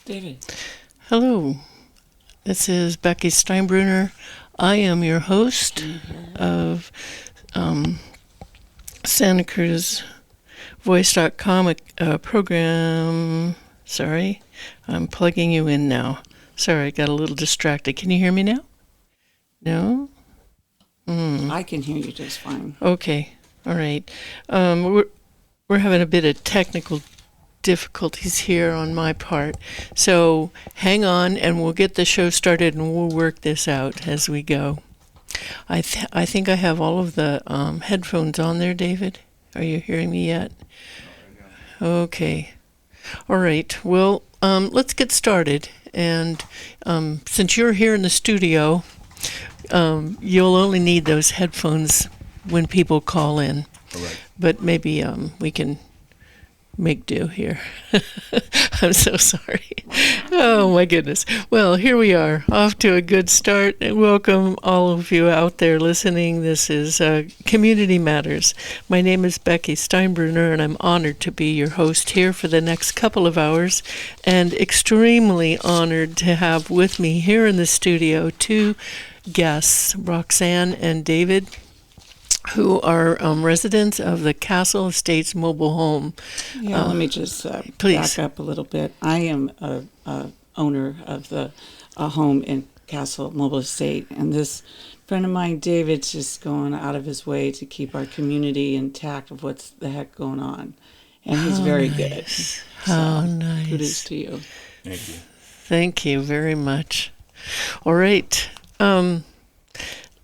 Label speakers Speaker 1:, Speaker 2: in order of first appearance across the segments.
Speaker 1: David.
Speaker 2: Hello, this is Becky Steinbrunner. I am your host of Santa Cruz Voice.com program. Sorry, I'm plugging you in now. Sorry, I got a little distracted. Can you hear me now? No?
Speaker 1: I can hear you just fine.
Speaker 2: Okay, all right. We're having a bit of technical difficulties here on my part. So hang on and we'll get the show started and we'll work this out as we go. I think I have all of the headphones on there, David. Are you hearing me yet? Okay. All right. Well, let's get started. And since you're here in the studio, you'll only need those headphones when people call in.
Speaker 3: Correct.
Speaker 2: But maybe we can make do here. I'm so sorry. Oh my goodness. Well, here we are, off to a good start. And welcome all of you out there listening. This is Community Matters. My name is Becky Steinbrunner, and I'm honored to be your host here for the next couple of hours, and extremely honored to have with me here in the studio two guests, Roxanne and David, who are residents of the Castle Estates mobile home.
Speaker 1: Yeah, let me just
Speaker 2: please.
Speaker 1: back up a little bit. I am a owner of a home in Castle Mobile Estate, and this friend of mine, David's just going out of his way to keep our community intact of what's the heck going on, and he's very good.
Speaker 2: How nice.
Speaker 1: Kudos to you.
Speaker 3: Thank you.
Speaker 2: Thank you very much. All right.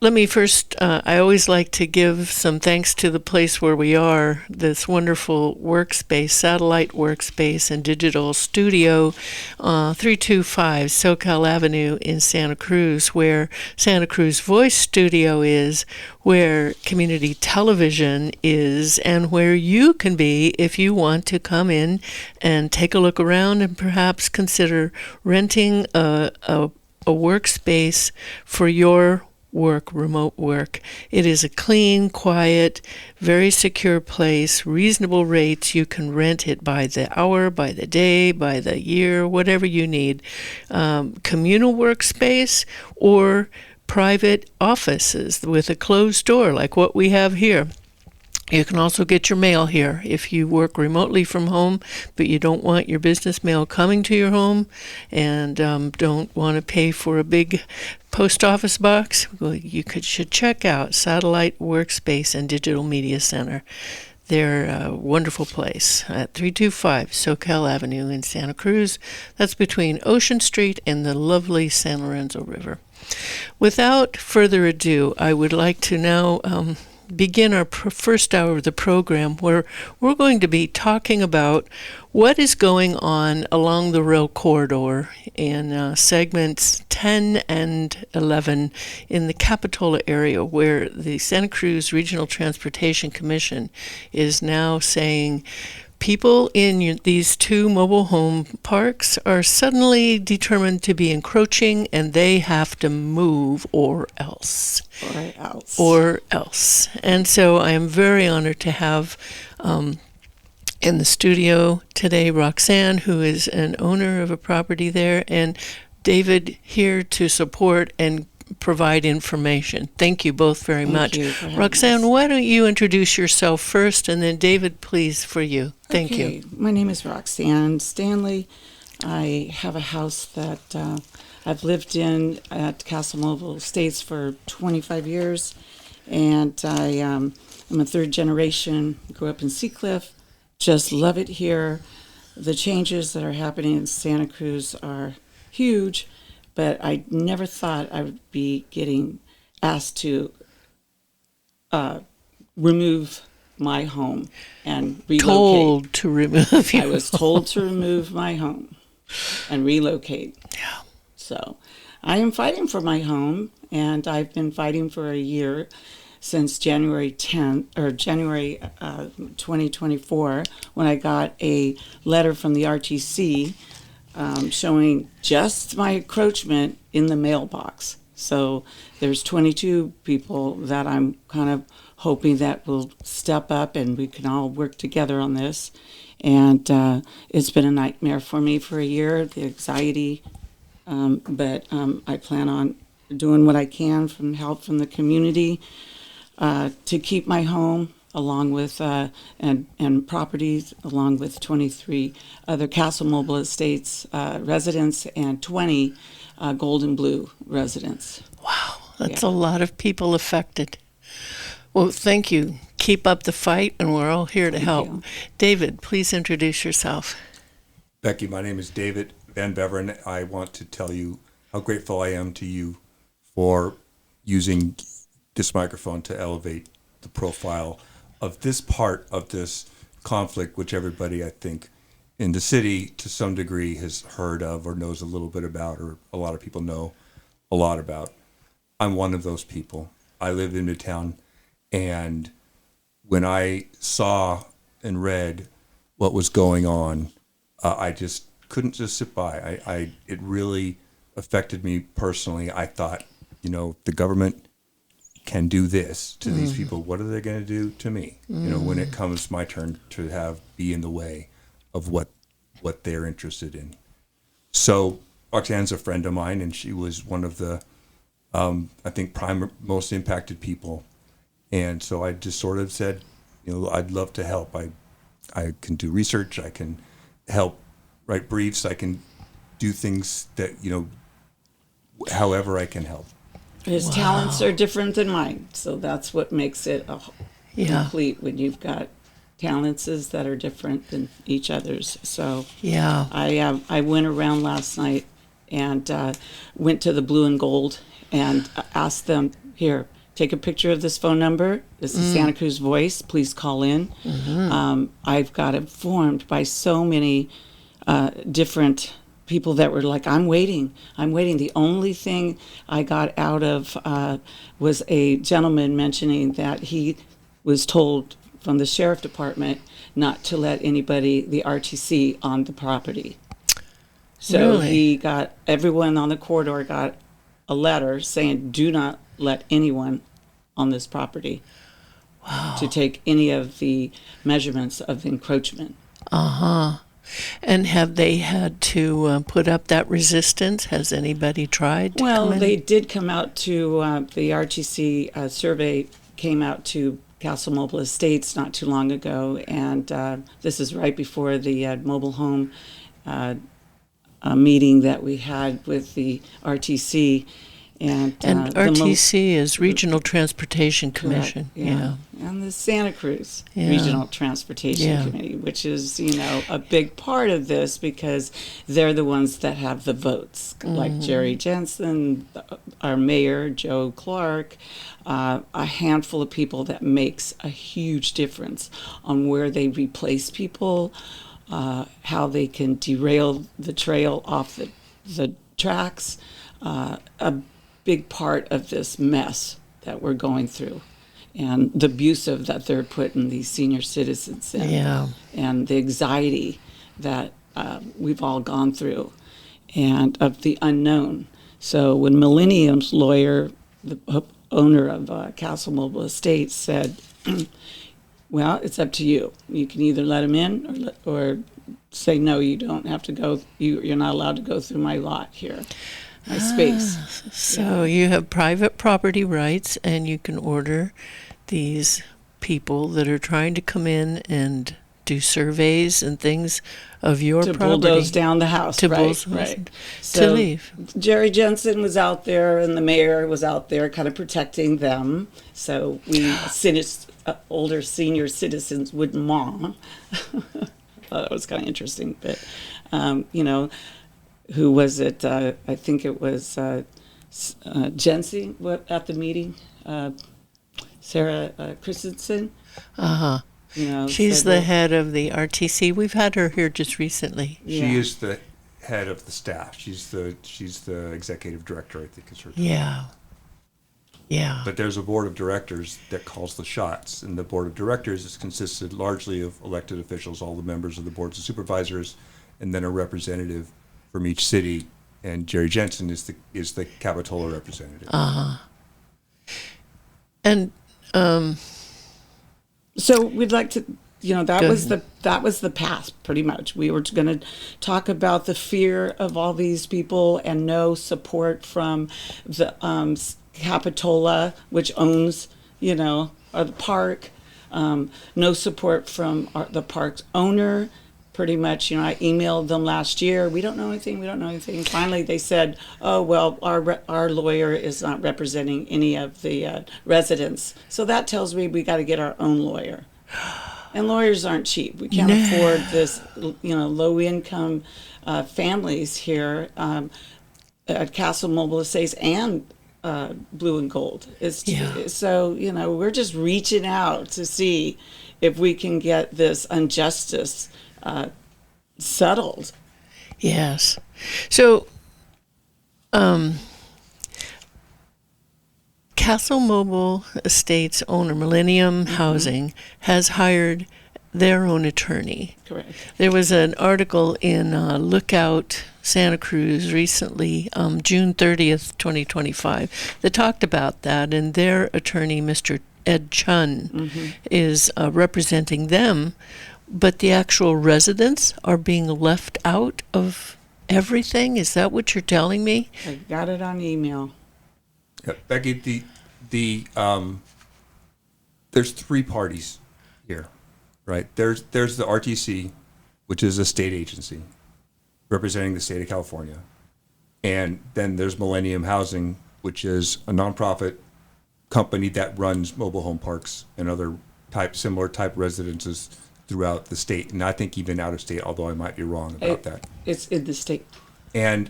Speaker 2: Let me first, I always like to give some thanks to the place where we are, this wonderful workspace, satellite workspace and digital studio, 325 SoCal Avenue in Santa Cruz, where Santa Cruz Voice Studio is, where community television is, and where you can be if you want to come in and take a look around and perhaps consider renting a workspace for your remote work. It is a clean, quiet, very secure place, reasonable rates. You can rent it by the hour, by the day, by the year, whatever you need. Communal workspace or private offices with a closed door like what we have here. You can also get your mail here if you work remotely from home, but you don't want your business mail coming to your home and don't want to pay for a big post office box. Well, you should check out Satellite Workspace and Digital Media Center. They're a wonderful place at 325 SoCal Avenue in Santa Cruz. That's between Ocean Street and the lovely San Lorenzo River. Without further ado, I would like to now begin our first hour of the program, where we're going to be talking about what is going on along the rail corridor in segments 10 and 11 in the Capitola area, where the Santa Cruz Regional Transportation Commission is now saying people in these two mobile home parks are suddenly determined to be encroaching, and they have to move or else. Or else. And so I am very honored to have in the studio today Roxanne, who is an owner of a property there, and David here to support and provide information. Thank you both very much. Roxanne, why don't you introduce yourself first, and then David, please, for you. Thank you.
Speaker 1: My name is Roxanne Stanley. I have a house that I've lived in at Castle Mobile Estates for 25 years, and I am a third generation, grew up in Seacliff, just love it here. The changes that are happening in Santa Cruz are huge, but I never thought I would be getting asked to remove my home and relocate.
Speaker 2: Told to remove you.
Speaker 1: I was told to remove my home and relocate.
Speaker 2: Yeah.
Speaker 1: So I am fighting for my home, and I've been fighting for a year, since January 10th or January 2024, when I got a letter from the RTC showing just my encroachment in the mailbox. So there's 22 people that I'm kind of hoping that will step up and we can all work together on this. And it's been a nightmare for me for a year, the anxiety. But I plan on doing what I can from help from the community to keep my home, along with and properties, along with 23 other Castle Mobile Estates residents and 20 Gold and Blue residents.
Speaker 2: Wow, that's a lot of people affected. Well, thank you. Keep up the fight, and we're all here to help.
Speaker 1: you.
Speaker 2: David, please introduce yourself.
Speaker 3: Becky, my name is David Van Beveren. I want to tell you how grateful I am to you for using this microphone to elevate the profile of this part of this conflict, which everybody, I think, in the city to some degree has heard of or knows a little bit about, or a lot of people know a lot about. I'm one of those people. I live in Midtown, and when I saw and read what was going on, I just couldn't just sit by. It really affected me personally. I thought, the government can do this to these people. What are they going to do to me? When it comes my turn to be in the way of what they're interested in. So Roxanne's a friend of mine, and she was one of the, I think, most impacted people. And so I just sort of said, I'd love to help. I can do research. I can help write briefs. I can do things that, however I can help.
Speaker 1: His talents are different than mine, so that's what makes it complete when you've got talents that are different than each other's. So I went around last night and went to the Blue and Gold and asked them, here, take a picture of this phone number. This is Santa Cruz Voice. Please call in. I've got informed by so many different people that were like, I'm waiting. The only thing I got out of was a gentleman mentioning that he was told from the sheriff department not to let anybody, the RTC, on the property. So
Speaker 2: Really?
Speaker 1: Everyone on the corridor got a letter saying, do not let anyone on this property to take any of the measurements of encroachment.
Speaker 2: And have they had to put up that resistance? Has anybody tried to
Speaker 1: Well,
Speaker 2: come in?
Speaker 1: they did come out to the RTC survey came out to Castle Mobile Estates not too long ago, and this is right before the mobile home meeting that we had with the RTC. And
Speaker 2: RTC is Regional Transportation Commission.
Speaker 1: Yeah. And the Santa Cruz Regional Transportation Committee, which is, a big part of this because they're the ones that have the votes, like Jerry Jensen, our mayor, Joe Clark, a handful of people that makes a huge difference on where they replace people, how they can derail the trail off the tracks, a big part of this mess that we're going through and the abusive that they're putting these senior citizens in and the anxiety that we've all gone through and of the unknown. So when Millennium's lawyer, the owner of Castle Mobile Estates, said, well, it's up to you. You can either let them in or say, no, you don't have to go. You're not allowed to go through my lot here. My space.
Speaker 2: So you have private property rights, and you can order these people that are trying to come in and do surveys and things of your
Speaker 1: to
Speaker 2: property.
Speaker 1: bulldoze down the house.
Speaker 2: To
Speaker 1: right.
Speaker 2: To leave.
Speaker 1: Jerry Jensen was out there, and the mayor was out there kind of protecting them. So we older senior citizens wouldn't mom. I thought that was kind of interesting. But, who was it? I think it was Jensen at the meeting. Sarah Christensen.
Speaker 2: She's the head of the RTC. We've had her here just recently.
Speaker 3: She is the head of the staff. She's the executive director, I think is her title.
Speaker 2: Yeah.
Speaker 3: But there's a board of directors that calls the shots, and the board of directors is consisted largely of elected officials, all the members of the boards of supervisors, and then a representative from each city. And Jerry Jensen is the Capitola representative.
Speaker 2: And
Speaker 1: so we'd like to that
Speaker 2: Good.
Speaker 1: was the path, pretty much. We were going to talk about the fear of all these people and no support from the Capitola, which owns, the park. No support from the park's owner. Pretty much, I emailed them last year. We don't know anything. Finally, they said, "Oh well, our lawyer is not representing any of the residents." So that tells me we got to get our own lawyer. And lawyers aren't cheap. We can't afford this, low income families here at Castle Mobile Estates and Blue and Gold. So we're just reaching out to see if we can get this injustice settled.
Speaker 2: Yes. So, Castle Mobile Estates owner Millennium Housing has hired their own attorney.
Speaker 1: Correct.
Speaker 2: There was an article in Lookout Santa Cruz recently, June 30th, 2025, that talked about that, and their attorney, Mr. Ed Chun, is representing them, but the actual residents are being left out of everything? Is that what you're telling me?
Speaker 1: I got it on email.
Speaker 3: Yeah, Becky, there's three parties here, right? There's the RTC, which is a state agency representing the state of California, and then there's Millennium Housing, which is a nonprofit company that runs mobile home parks and other similar type residences throughout the state, and I think even out of state, although I might be wrong about that.
Speaker 1: It's in the state.
Speaker 3: And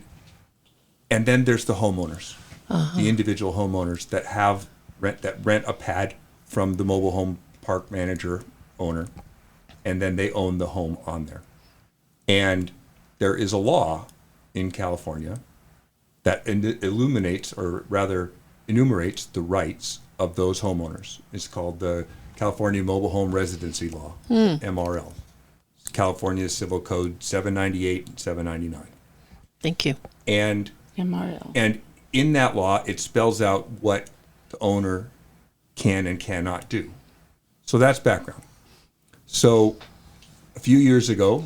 Speaker 3: then there's the homeowners, the individual homeowners that rent a pad from the mobile home park manager owner, and then they own the home on there. And there is a law in California that enumerates the rights of those homeowners. It's called the California Mobile Home Residency Law, MRL. California Civil Code 798 and 799.
Speaker 2: Thank you.
Speaker 3: And
Speaker 1: MRL.
Speaker 3: And in that law, it spells out what the owner can and cannot do. So that's background. So a few years ago,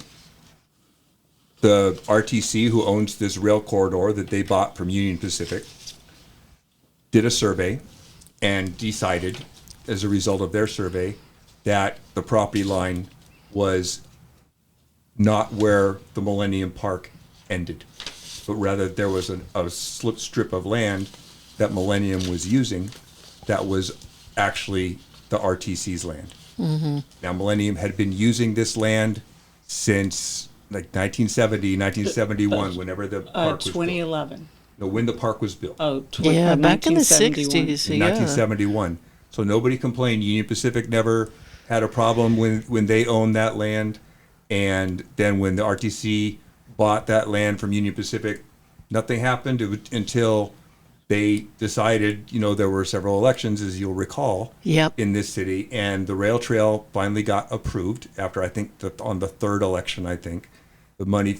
Speaker 3: the RTC, who owns this rail corridor that they bought from Union Pacific, did a survey and decided, as a result of their survey, that the property line was not where the Millennium Park ended, but rather there was a strip of land that Millennium was using that was actually the RTC's land. Now, Millennium had been using this land since like 1970, 1971, whenever the park was
Speaker 1: 2011.
Speaker 3: built. No, when the park was built.
Speaker 2: Back in the 60s.
Speaker 3: In 1971. So nobody complained. Union Pacific never had a problem when they owned that land. And then when the RTC bought that land from Union Pacific, nothing happened until they decided, there were several elections, as you'll recall, in this city. And the rail trail finally got approved after, I think, on the third election, I think. The money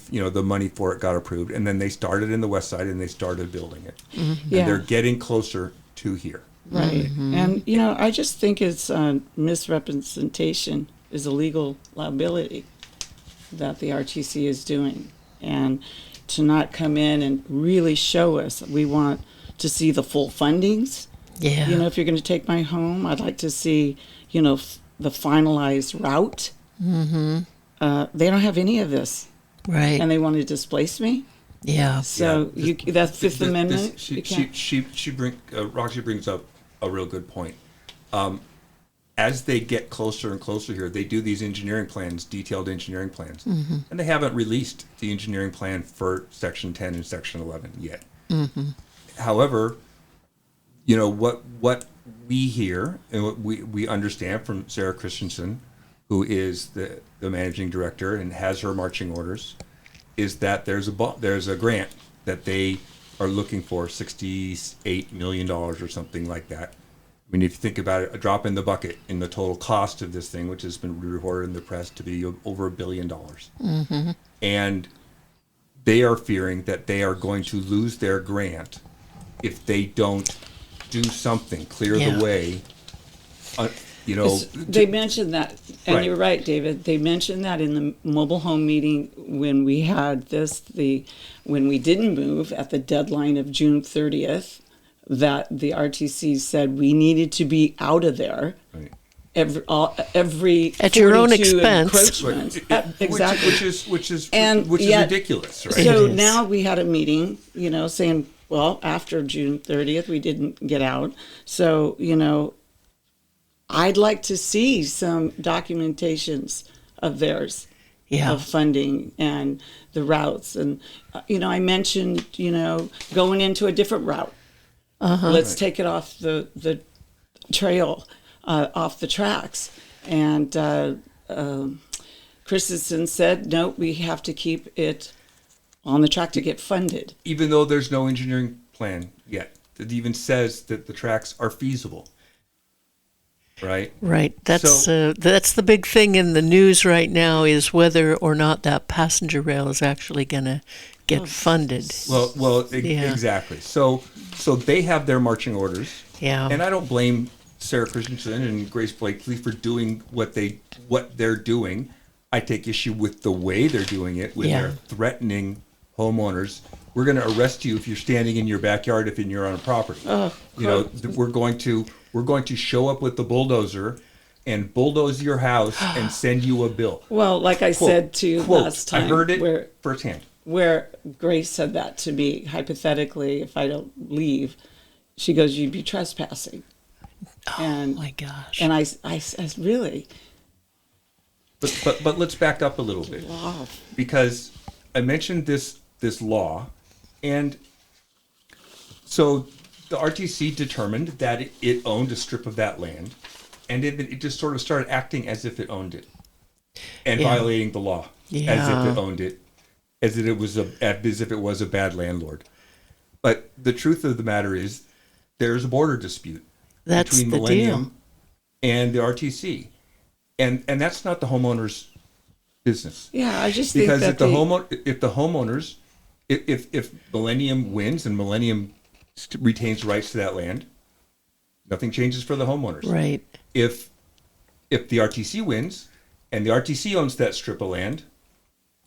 Speaker 3: for it got approved. And then they started in the west side and they started building it. And they're getting closer to here.
Speaker 1: Right. And, I just think it's misrepresentation is a legal liability that the RTC is doing. And to not come in and really show us, we want to see the full fundings.
Speaker 2: Yeah.
Speaker 1: If you're going to take my home, I'd like to see, the finalized route. They don't have any of this.
Speaker 2: Right.
Speaker 1: And they want to displace me.
Speaker 2: Yeah.
Speaker 1: So that's Fifth Amendment.
Speaker 3: Roxy brings up a real good point. As they get closer and closer here, they do these engineering plans, detailed engineering plans, and they haven't released the engineering plan for Section 10 and Section 11 yet. However, what we hear and what we understand from Sarah Christensen, who is the managing director and has her marching orders, is that there's a grant that they are looking for, $68 million or something like that. I mean, if you think about it, a drop in the bucket in the total cost of this thing, which has been reported in the press to be over $1 billion. And they are fearing that they are going to lose their grant if they don't do something, clear the way You know,
Speaker 1: They mentioned that, and
Speaker 3: Right.
Speaker 1: you're right, David. They mentioned that in the mobile home meeting when we had when we didn't move at the deadline of June 30th, that the RTC said we needed to be out of there
Speaker 3: right.
Speaker 1: every
Speaker 2: At your own
Speaker 1: 42
Speaker 2: expense.
Speaker 1: encroachments.
Speaker 3: Right.
Speaker 1: Exactly.
Speaker 3: Which is
Speaker 1: And yet-
Speaker 3: ridiculous, right?
Speaker 1: So
Speaker 2: It is.
Speaker 1: now we had a meeting, saying, well, after June 30th, we didn't get out. So, I'd like to see some documentations of theirs,
Speaker 2: Yeah.
Speaker 1: of funding and the routes. And, I mentioned, going into a different route. Let's take it off the trail, off the tracks. And Christensen said, no, we have to keep it on the track to get funded.
Speaker 3: Even though there's no engineering plan yet, that even says that the tracks are feasible, right?
Speaker 2: Right. That's
Speaker 3: So-
Speaker 2: that's the big thing in the news right now is whether or not that passenger rail is actually going to get funded.
Speaker 3: Well,
Speaker 2: Yeah.
Speaker 3: exactly. So they have their marching orders.
Speaker 2: Yeah.
Speaker 3: And I don't blame Sarah Christensen and Grace Blakely for doing what they're doing. I take issue with the way they're doing it, when
Speaker 2: Yeah.
Speaker 3: they're threatening homeowners. We're going to arrest you if you're standing in your backyard if you're on a property. We're going to show up with the bulldozer and bulldoze your house and send you a bill.
Speaker 1: Well, like I said to you
Speaker 3: Quote,
Speaker 1: last time,
Speaker 3: I heard it firsthand.
Speaker 1: where Grace said that to me, hypothetically, if I don't leave, she goes, you'd be trespassing. And,
Speaker 2: Oh my gosh.
Speaker 1: and I said, really?
Speaker 3: But let's back up a little bit,
Speaker 1: Wow.
Speaker 3: because I mentioned this law, and so the RTC determined that it owned a strip of that land, and it just sort of started acting as if it owned it, and
Speaker 2: Yeah.
Speaker 3: violating the law as
Speaker 2: Yeah.
Speaker 3: if it owned it, as if it was a bad landlord. But the truth of the matter is, there's a border dispute
Speaker 2: That's
Speaker 3: between
Speaker 2: the
Speaker 3: Millennium
Speaker 2: deal.
Speaker 3: and the RTC, and that's not the homeowner's business.
Speaker 1: Yeah, I just think
Speaker 3: Because
Speaker 1: that
Speaker 3: if Millennium wins and Millennium retains rights to that land, nothing changes for the homeowners.
Speaker 2: Right.
Speaker 3: If the RTC wins and the RTC owns that strip of land,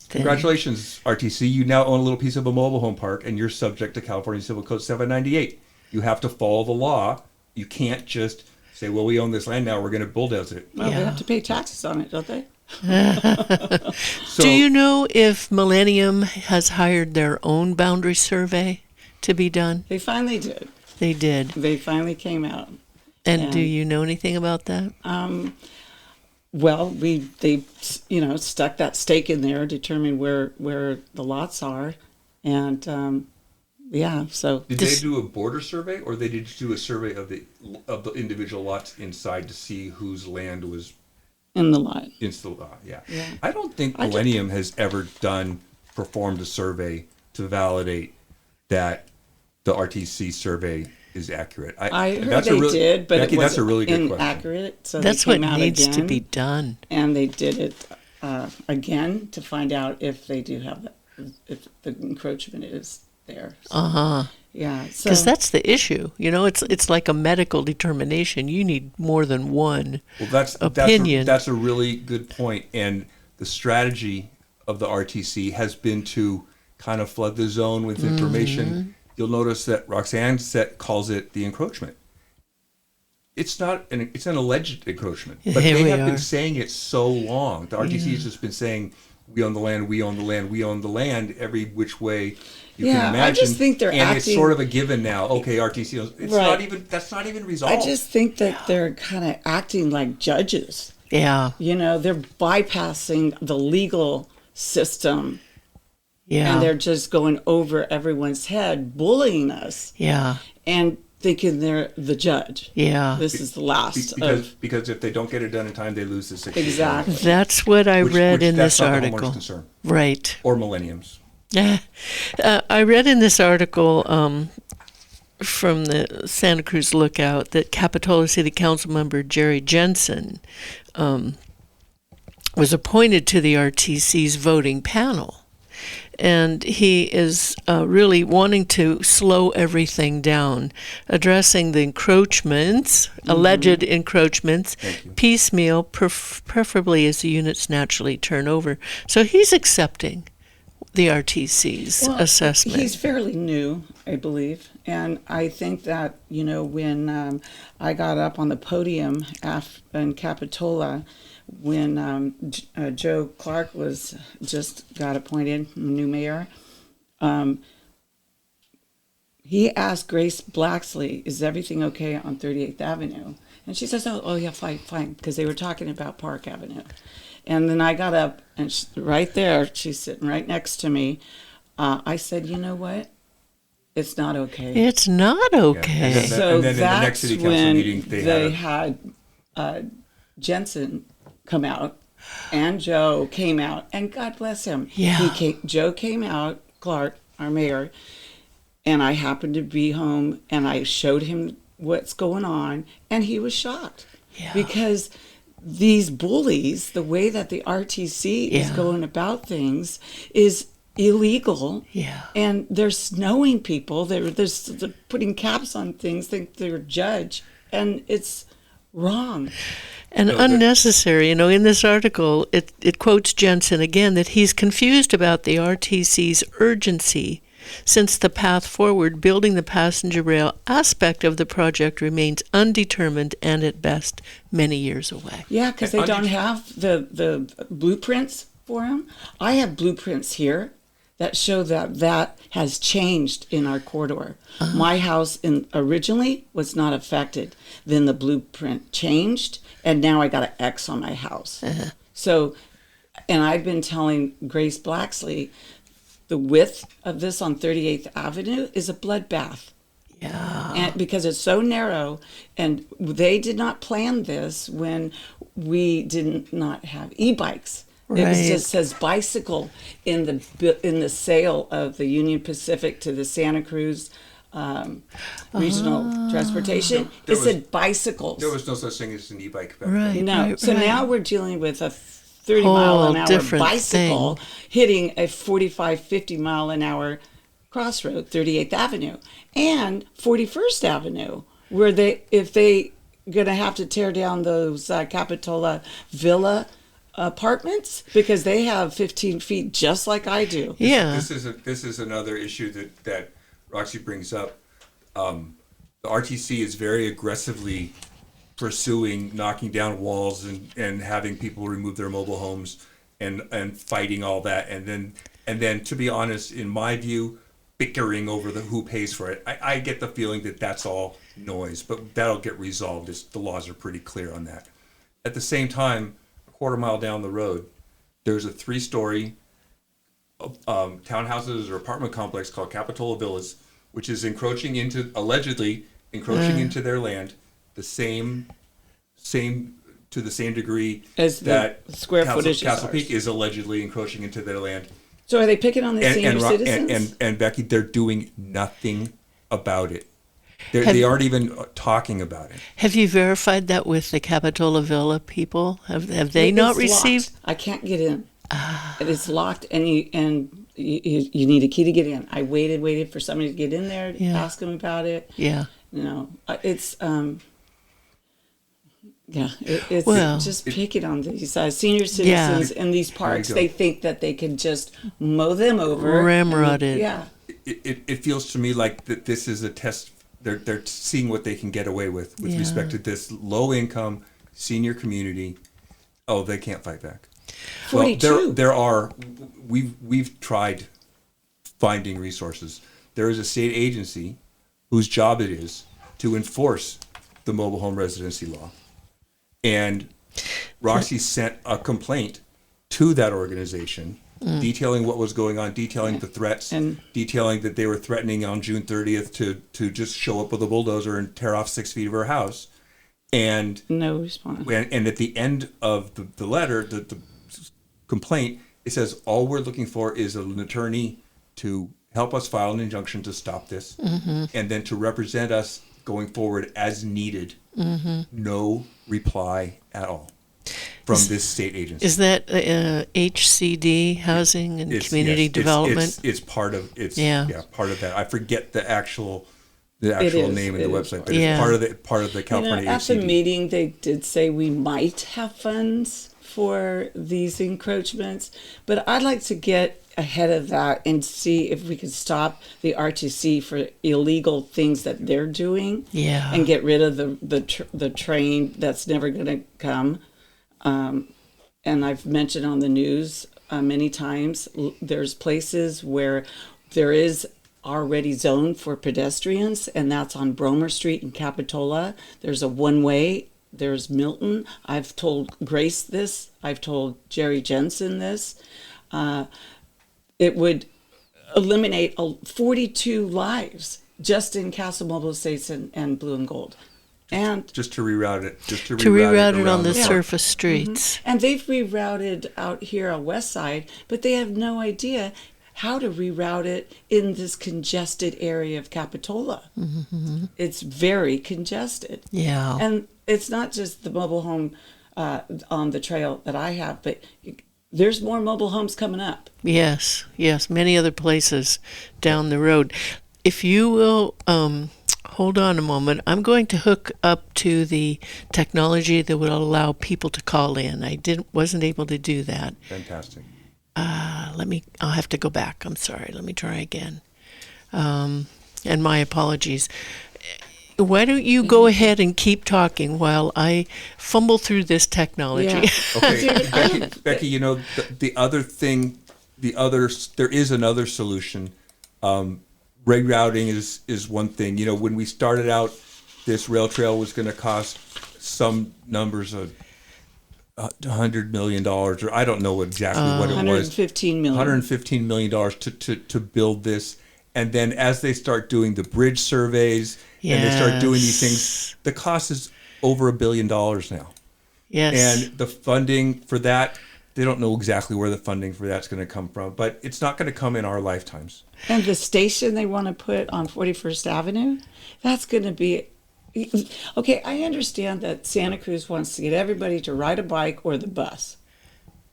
Speaker 2: Then-
Speaker 3: congratulations, RTC, you now own a little piece of a mobile home park and you're subject to California Civil Code 798. You have to follow the law. You can't just say, well, we own this land now, we're going to bulldoze it.
Speaker 1: well, they
Speaker 2: Yeah.
Speaker 1: have to pay taxes on it, don't they?
Speaker 3: So,
Speaker 2: Do you know if Millennium has hired their own boundary survey to be done?
Speaker 1: They finally did.
Speaker 2: They did.
Speaker 1: They finally came out.
Speaker 2: And do
Speaker 1: And-
Speaker 2: you know anything about that?
Speaker 1: Well, they stuck that stake in there, determined where the lots are, and so
Speaker 3: did
Speaker 2: Just-
Speaker 3: they do a border survey, or they did do a survey of the individual lots inside to see whose land was
Speaker 1: in the lot.
Speaker 3: Yeah.
Speaker 1: Yeah.
Speaker 3: I don't think
Speaker 1: I ju-
Speaker 3: Millennium has ever performed a survey to validate that the RTC survey is accurate.
Speaker 1: I heard
Speaker 3: that's a
Speaker 1: they
Speaker 3: really-
Speaker 1: did, but
Speaker 3: Becky,
Speaker 1: it was
Speaker 3: that's a really good question.
Speaker 1: inaccurate. So
Speaker 2: That's
Speaker 1: they
Speaker 2: what
Speaker 1: came out
Speaker 2: needs to
Speaker 1: again,
Speaker 2: be done.
Speaker 1: and they did it again to find out if they do have if the encroachment is there. So, yeah, so
Speaker 2: Because that's the issue. It's like a medical determination. You need more than one.
Speaker 3: Well, that's
Speaker 2: opinion.
Speaker 3: that's a really good point. And the strategy of the RTC has been to kind of flood the zone with information. You'll notice that Roxanne calls it the encroachment. It's not it's an alleged encroachment, but
Speaker 2: Here
Speaker 3: they
Speaker 2: we
Speaker 3: have
Speaker 2: are.
Speaker 3: been saying it so long. The RTC has just been saying, we own the land, we own the land, we own the land, every which way you
Speaker 1: Yeah,
Speaker 3: can
Speaker 1: I
Speaker 3: imagine.
Speaker 1: just think they're
Speaker 3: and it's
Speaker 1: acting-
Speaker 3: sort of a given now. Okay, RTC owns. It's
Speaker 1: Right.
Speaker 3: not even. That's not even resolved.
Speaker 1: I just think that they're kind of acting like judges.
Speaker 2: Yeah.
Speaker 1: They're bypassing the legal system,
Speaker 2: Yeah.
Speaker 1: and they're just going over everyone's head, bullying us,
Speaker 2: yeah.
Speaker 1: and thinking they're the judge.
Speaker 2: Yeah.
Speaker 1: This is the last
Speaker 3: because if they don't get it done in time, they lose the 60
Speaker 1: Exactly.
Speaker 2: That's what I read in
Speaker 3: that's
Speaker 2: this
Speaker 3: not the homeowner's
Speaker 2: article.
Speaker 3: concern,
Speaker 2: Right.
Speaker 3: or Millennium's.
Speaker 2: I read in this article from the Santa Cruz Lookout that Capitola City Council member Jerry Jensen was appointed to the RTC's voting panel. and he is really wanting to slow everything down, addressing the encroachments, alleged encroachments, piecemeal, preferably as the units naturally turn over. So he's accepting the RTC's assessment.
Speaker 1: He's fairly new, I believe, and I think that when I got up on the podium in Capitola, when Joe Clark got appointed new mayor, he asked Grace Blacksley, "Is everything okay on 38th Avenue?" And she says, "Oh yeah, fine," because they were talking about Park Avenue. And then I got up, and right there, she's sitting right next to me. I said, "You know what? It's not okay."
Speaker 2: It's not okay.
Speaker 3: Yeah.
Speaker 1: So
Speaker 3: and then in the next
Speaker 1: that's
Speaker 3: city council
Speaker 1: when
Speaker 3: meeting, they
Speaker 1: had Jensen come out, and Joe came out, and God bless him.
Speaker 2: Yeah.
Speaker 1: Joe came out, Clark, our mayor, and I happened to be home, and I showed him what's going on, and he was shocked.
Speaker 2: Yeah.
Speaker 1: Because these bullies, the way that the RTC is going about things is illegal.
Speaker 2: Yeah.
Speaker 1: And they're snowing people. They're putting caps on things, think they're a judge, and it's wrong.
Speaker 2: And unnecessary. In this article, it quotes Jensen again that he's confused about the RTC's urgency, since the path forward, building the passenger rail aspect of the project, remains undetermined and at best many years away.
Speaker 1: Yeah, because they don't have the blueprints for them. I have blueprints here that show that has changed in our corridor. My house originally was not affected. Then the blueprint changed, and now I got an X on my house. So, and I've been telling Grace Blacksley, the width of this on 38th Avenue is a bloodbath.
Speaker 2: Yeah.
Speaker 1: And because it's so narrow, and they did not plan this when we did not have e-bikes.
Speaker 2: Right.
Speaker 1: It just says bicycle in the sale of the Union Pacific to the Santa Cruz regional transportation. It said bicycles.
Speaker 3: There was no such thing as an e-bike back
Speaker 2: Right.
Speaker 3: then.
Speaker 1: No. So now we're dealing with a 30 mile an hour
Speaker 2: different
Speaker 1: bicycle hitting a 45, 50 mile an hour crossroad, 38th Avenue and 41st Avenue, where if they going to have to tear down those Capitola Villa apartments because they have 15 feet just like I do.
Speaker 2: Yeah.
Speaker 3: This is another issue that Roxy brings up. The RTC is very aggressively pursuing knocking down walls and having people remove their mobile homes and fighting all that, and then to be honest, in my view, bickering over who pays for it. I get the feeling that that's all noise, but that'll get resolved. The laws are pretty clear on that. At the same time, a quarter mile down the road, there's a 3-story townhouses or apartment complex called Capitola Villas, which is allegedly encroaching into their land, the same to the same degree
Speaker 1: as
Speaker 3: that
Speaker 1: square footage
Speaker 3: Castle Peak is allegedly encroaching into their land.
Speaker 1: So are they picking on the senior citizens?
Speaker 3: And Becky, they're doing nothing about it. They aren't even talking about it.
Speaker 2: Have you verified that with the Capitola Villa people? Have they not received?
Speaker 1: Locked. I can't get in. It's locked, and you need a key to get in. I waited for somebody to get in there to ask them about it.
Speaker 2: Yeah.
Speaker 1: It's it's just picking on these senior citizens in these parks. They think that they can just mow them over,
Speaker 2: ramrod it.
Speaker 1: Yeah.
Speaker 3: It feels to me like that this is a test. They're seeing what they can get away with respect to this low income senior community. Oh, they can't fight back.
Speaker 1: 42.
Speaker 3: Well, we've tried finding resources. There is a state agency whose job it is to enforce the mobile home residency law. And Roxy sent a complaint to that organization detailing what was going on, detailing the threats, and detailing that they were threatening on June 30th to just show up with a bulldozer and tear off 6 feet of her house. And
Speaker 1: no response.
Speaker 3: And at the end of the letter, the complaint, it says, all we're looking for is an attorney to help us file an injunction to stop this, and then to represent us going forward as needed. No reply at all. from this state agency.
Speaker 2: Is that HCD, Housing and Community
Speaker 3: Yes,
Speaker 2: Development?
Speaker 3: It's part of part of that. I forget the actual
Speaker 1: is,
Speaker 3: name of the website, but
Speaker 2: Yeah.
Speaker 3: it's part of the California
Speaker 1: at the
Speaker 3: HCD.
Speaker 1: meeting, they did say we might have funds for these encroachments, but I'd like to get ahead of that and see if we could stop the RTC for illegal things that they're doing.
Speaker 2: Yeah.
Speaker 1: And get rid of the train that's never going to come. And I've mentioned on the news many times, there's places where there is already zoned for pedestrians, and that's on Bromer Street in Capitola. There's a one-way. There's Milton. I've told Grace this. I've told Jerry Jensen this. It would eliminate 42 lives just in Castle Mobile Estates and Blue and Gold. And
Speaker 3: Just to reroute it.
Speaker 2: To reroute it on
Speaker 3: around
Speaker 2: the
Speaker 3: park.
Speaker 2: surface streets.
Speaker 1: And they've rerouted out here on West Side, but they have no idea how to reroute it in this congested area of Capitola. Mm-hmm. It's very congested.
Speaker 2: Yeah.
Speaker 1: And it's not just the mobile home on the trail that I have, but there's more mobile homes coming up.
Speaker 2: Yes, many other places down the road. If you will hold on a moment, I'm going to hook up to the technology that would allow people to call in. I wasn't able to do that.
Speaker 3: Fantastic.
Speaker 2: I'll have to go back. I'm sorry. Let me try again. And my apologies. Why don't you go ahead and keep talking while I fumble through this technology?
Speaker 1: Yeah.
Speaker 3: Okay, Becky, you know, the other thing, there is another solution. Rerouting is one thing. You know, when we started out, this rail trail was going to cost some numbers of $100 million, or I don't know exactly what it was.
Speaker 1: $115 million.
Speaker 3: $115 million to build this. And then as they start doing the bridge surveys and they start doing these things, the cost is over $1 billion now.
Speaker 2: Yes.
Speaker 3: And the funding for that, they don't know exactly where the funding for that's going to come from, but it's not going to come in our lifetimes.
Speaker 1: And the station they want to put on 41st Avenue, that's going to be... Okay, I understand that Santa Cruz wants to get everybody to ride a bike or the bus,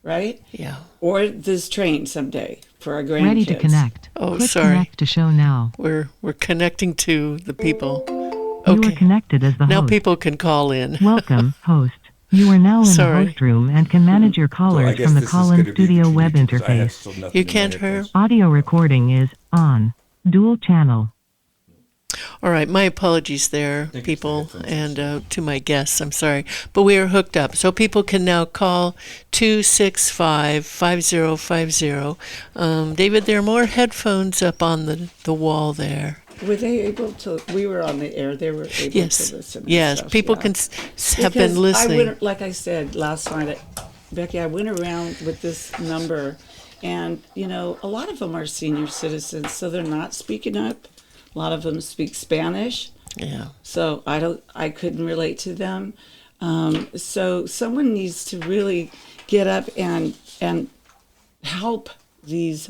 Speaker 1: right?
Speaker 2: Yeah.
Speaker 1: Or this train someday for our grandkids.
Speaker 4: Ready to connect.
Speaker 2: Oh,
Speaker 4: Click
Speaker 2: sorry.
Speaker 4: Connect to show now.
Speaker 2: We're connecting to the people.
Speaker 4: You
Speaker 2: Okay.
Speaker 4: are connected as the
Speaker 2: Now
Speaker 4: host.
Speaker 2: people can call in.
Speaker 4: Welcome, host. You are now in
Speaker 2: Sorry.
Speaker 4: the host room and can manage your
Speaker 3: So I
Speaker 4: callers
Speaker 3: guess
Speaker 4: from the
Speaker 3: this is
Speaker 4: call-in
Speaker 3: gonna be
Speaker 4: studio web
Speaker 3: confusing 'cause I have
Speaker 4: interface.
Speaker 3: still nothing
Speaker 2: You
Speaker 3: in my
Speaker 2: can't hear?
Speaker 3: headphones.
Speaker 4: Audio recording is on. Dual channel.
Speaker 2: All right, my apologies there,
Speaker 3: think it's
Speaker 2: people,
Speaker 3: the headphones.
Speaker 2: and to my guests, I'm sorry. But we are hooked up, so people can now call 265-5050. David, there are more headphones up on the wall there.
Speaker 1: Were they able to... We were on the air. They were able
Speaker 2: Yes,
Speaker 1: to listen. and
Speaker 2: yes,
Speaker 1: stuff,
Speaker 2: people
Speaker 1: yeah.
Speaker 2: can have been
Speaker 1: Because
Speaker 2: listening.
Speaker 1: like I said last night, Becky, I went around with this number, and, you know, a lot of them are senior citizens, so they're not speaking up. A lot of them speak Spanish,
Speaker 2: Yeah.
Speaker 1: so I couldn't relate to them. So someone needs to really get up and help these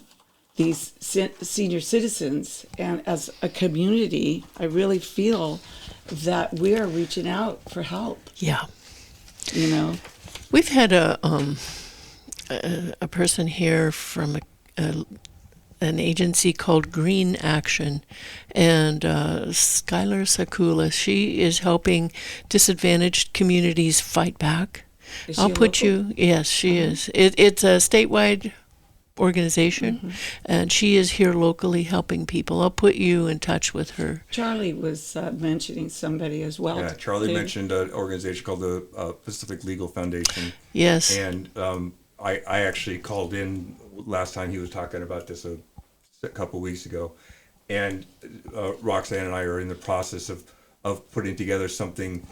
Speaker 1: senior citizens. And as a community, I really feel that we are reaching out for help.
Speaker 2: Yeah.
Speaker 1: You know,
Speaker 2: We've had a person here from an agency called Green Action, and Skylar Sakula. She is helping disadvantaged communities fight back.
Speaker 1: Is she
Speaker 2: I'll
Speaker 1: a
Speaker 2: put
Speaker 1: local?
Speaker 2: you. Yes, she is. It's a statewide organization, and she is here locally helping people. I'll put you in touch with her.
Speaker 1: Charlie was mentioning somebody as well.
Speaker 3: Yeah, Charlie
Speaker 1: David.
Speaker 3: mentioned an organization called the Pacific Legal Foundation.
Speaker 2: Yes.
Speaker 3: And I actually called in last time he was talking about this a couple weeks ago. And Roxanne and I are in the process of putting together something.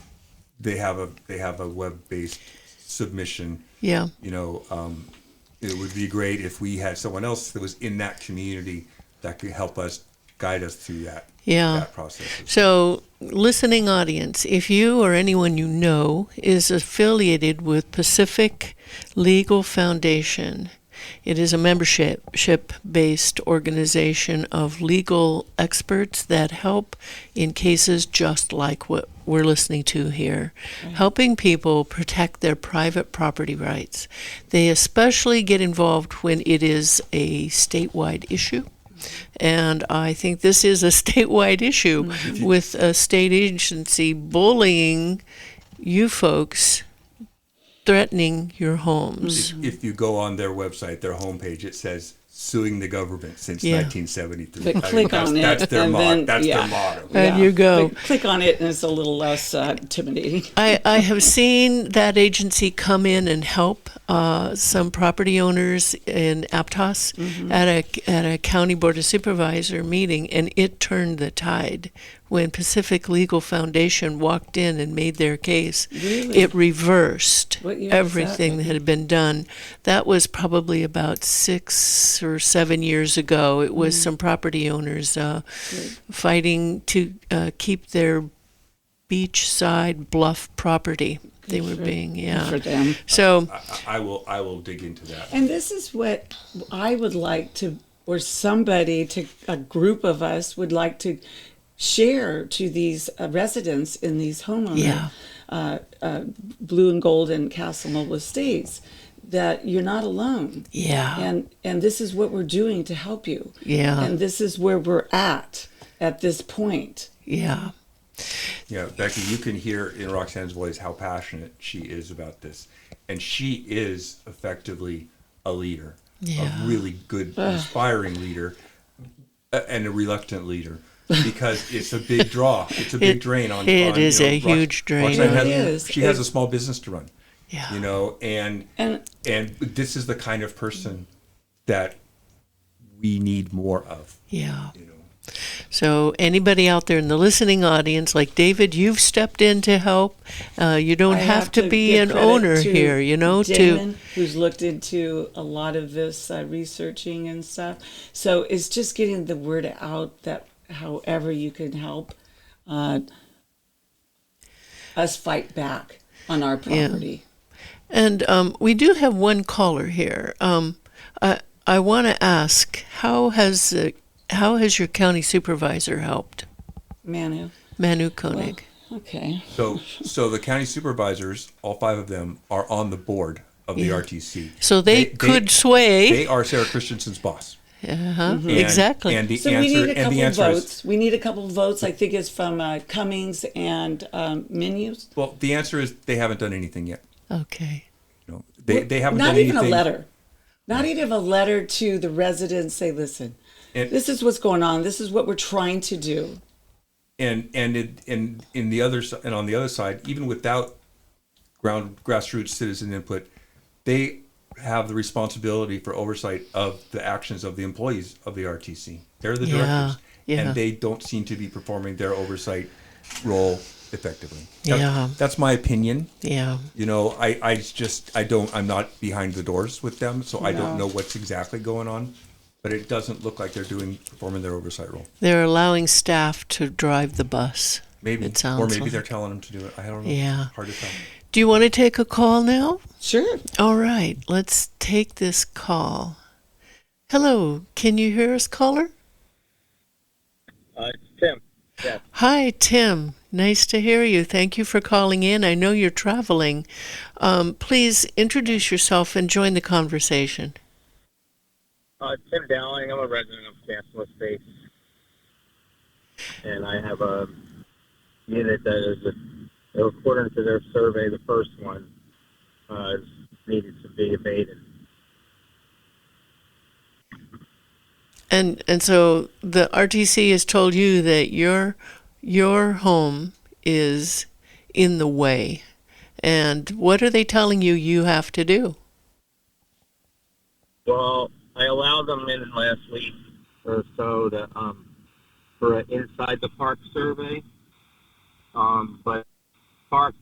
Speaker 3: They have a web-based submission.
Speaker 2: Yeah.
Speaker 3: You know, it would be great if we had someone else that was in that community that could help us guide us through that process.
Speaker 2: So, listening audience, if you or anyone you know is affiliated with Pacific Legal Foundation, it is a membership-based organization of legal experts that help in cases just like what we're listening to here, helping people protect their private property rights. They especially get involved when it is a statewide issue. And I think this is a statewide issue with a state agency bullying you folks, threatening your homes.
Speaker 3: If you go on their website, their homepage, it says suing the government since
Speaker 2: Yeah.
Speaker 3: 1973.
Speaker 1: But click on it,
Speaker 3: That's their
Speaker 1: and
Speaker 3: motto.
Speaker 1: then-
Speaker 3: That's
Speaker 1: yeah.
Speaker 3: their motto.
Speaker 2: And you go.
Speaker 1: But click on it, and it's a little less intimidating.
Speaker 2: I have seen that agency come in and help some property owners in Aptos at a county board of supervisor meeting, and it turned the tide. When Pacific Legal Foundation walked in and made their case,
Speaker 1: Really?
Speaker 2: it reversed
Speaker 1: What year was that?
Speaker 2: everything that had been done. That was probably about 6 or 7 years ago. It was some property owners fighting to keep their beachside bluff property. They were being,
Speaker 1: For them.
Speaker 2: So,
Speaker 3: I will dig into that.
Speaker 1: And this is what I would like to, or somebody, to a group of us would like to share to these residents in these homeowners, Blue and Gold and Castle Mobile Estates, that you're not alone.
Speaker 2: yeah,
Speaker 1: And this is what we're doing to help you.
Speaker 2: yeah,
Speaker 1: And this is where we're at this point.
Speaker 2: yeah,
Speaker 3: Yeah, Becky, you can hear in Roxanne's voice how passionate she is about this. And she is effectively a leader,
Speaker 2: Yeah.
Speaker 3: a really good, inspiring leader, and a reluctant leader. Because it's a big draw. It's a big drain on.
Speaker 2: It is
Speaker 3: you know,
Speaker 2: a huge drain.
Speaker 3: Roxanne
Speaker 1: It
Speaker 3: has,
Speaker 1: is.
Speaker 3: she has a small business to run.
Speaker 2: yeah.
Speaker 3: You know, and this is the kind of person that we need more of.
Speaker 2: Yeah.
Speaker 3: You know.
Speaker 2: So anybody out there in the listening audience, like David, you've stepped in to help. You don't
Speaker 1: I
Speaker 2: have to be
Speaker 1: give
Speaker 2: an
Speaker 1: credit
Speaker 2: owner
Speaker 1: to
Speaker 2: here, you know,
Speaker 1: Damon, who's looked into a lot of this researching and stuff. So it's just getting the word out that however you can help us fight back on our property.
Speaker 2: And we do have one caller here. I want to ask, how has your county supervisor helped?
Speaker 1: Manu.
Speaker 2: Manu Koenig.
Speaker 1: Okay.
Speaker 3: So the county supervisors, all 5 of them, are on the board of the RTC.
Speaker 2: So they could sway.
Speaker 3: They are Sarah Christensen's boss.
Speaker 2: Uh-huh. Exactly.
Speaker 3: And the
Speaker 1: So
Speaker 3: answer,
Speaker 1: we need a
Speaker 3: and
Speaker 1: couple
Speaker 3: the
Speaker 1: of
Speaker 3: answer
Speaker 1: votes.
Speaker 3: is,
Speaker 1: We need a couple of votes. I think it's from Cummings and Menus.
Speaker 3: well, the answer is they haven't done anything yet.
Speaker 2: Okay.
Speaker 3: You know, they haven't
Speaker 1: Not
Speaker 3: done
Speaker 1: even
Speaker 3: anything.
Speaker 1: a letter. Not even a letter to the residents. Say, listen,
Speaker 3: And-
Speaker 1: this is what's going on. This is what we're trying to do.
Speaker 3: And in the other and on the other side, even without grassroots citizen input, they have the responsibility for oversight of the actions of the employees of the RTC. They're the
Speaker 2: Yeah,
Speaker 3: directors,
Speaker 2: yeah.
Speaker 3: and they don't seem to be performing their oversight role effectively.
Speaker 2: Yeah.
Speaker 3: That's my opinion.
Speaker 2: Yeah.
Speaker 3: You know, I'm not behind the doors with them, so I don't
Speaker 1: No.
Speaker 3: know what's exactly going on. But it doesn't look like they're performing their oversight role.
Speaker 2: They're allowing staff to drive the bus.
Speaker 3: Maybe,
Speaker 2: It sounds
Speaker 3: or maybe
Speaker 2: like-
Speaker 3: they're telling them to do it. I don't know.
Speaker 2: Yeah.
Speaker 3: Hard to tell.
Speaker 2: Do you want to take a call now?
Speaker 1: Sure.
Speaker 2: All right, let's take this call. Hello, can you hear us, caller?
Speaker 5: It's Tim. Yes.
Speaker 2: Hi, Tim. Nice to hear you. Thank you for calling in. I know you're traveling. Please introduce yourself and join the conversation.
Speaker 5: Tim Dowling. I'm a resident of Castle Estates. And I have a unit that is, according to their survey, the first one is needed to be abated.
Speaker 2: And so the RTC has told you that your home is in the way. And what are they telling you have to do?
Speaker 5: Well, I allowed them in last week or so to, for an inside the park survey. But park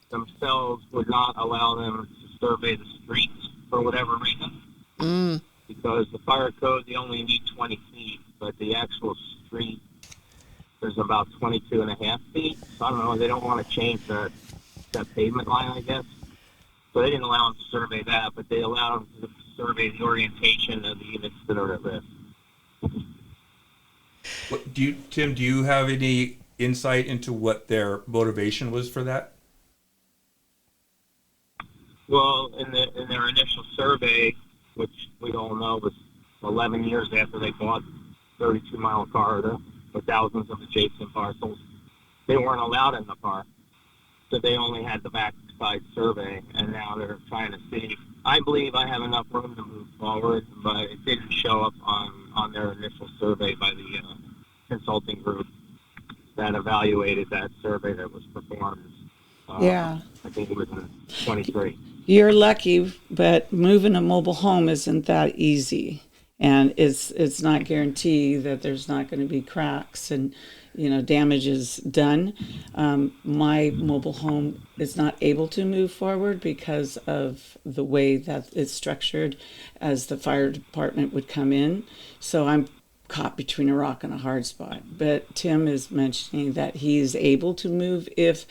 Speaker 5: themselves would not allow them to survey the streets for whatever reason. Because the fire code, they only need 20 feet, but the actual street is about 22 and a half feet. So I don't know, they don't want to change that pavement line, I guess. So they didn't allow them to survey that, but they allowed them to survey the orientation of the units that are at risk.
Speaker 3: Tim, do you have any insight into what their motivation was for that?
Speaker 5: Well, in their initial survey, which we all know was 11 years after they bought 32-mile corridor with thousands of adjacent parcels, they weren't allowed in the park. So they only had the backside survey, and now they're trying to see. I believe I have enough room to move forward, but it didn't show up on their initial survey by the consulting group that evaluated that survey that was performed.
Speaker 1: Yeah.
Speaker 5: I think it was in 23.
Speaker 1: You're lucky, but moving a mobile home isn't that easy. And it's not guaranteed that there's not going to be cracks and, damage is done. My mobile home is not able to move forward because of the way that it's structured as the fire department would come in. So I'm caught between a rock and a hard spot. But Tim is mentioning that he is able to move if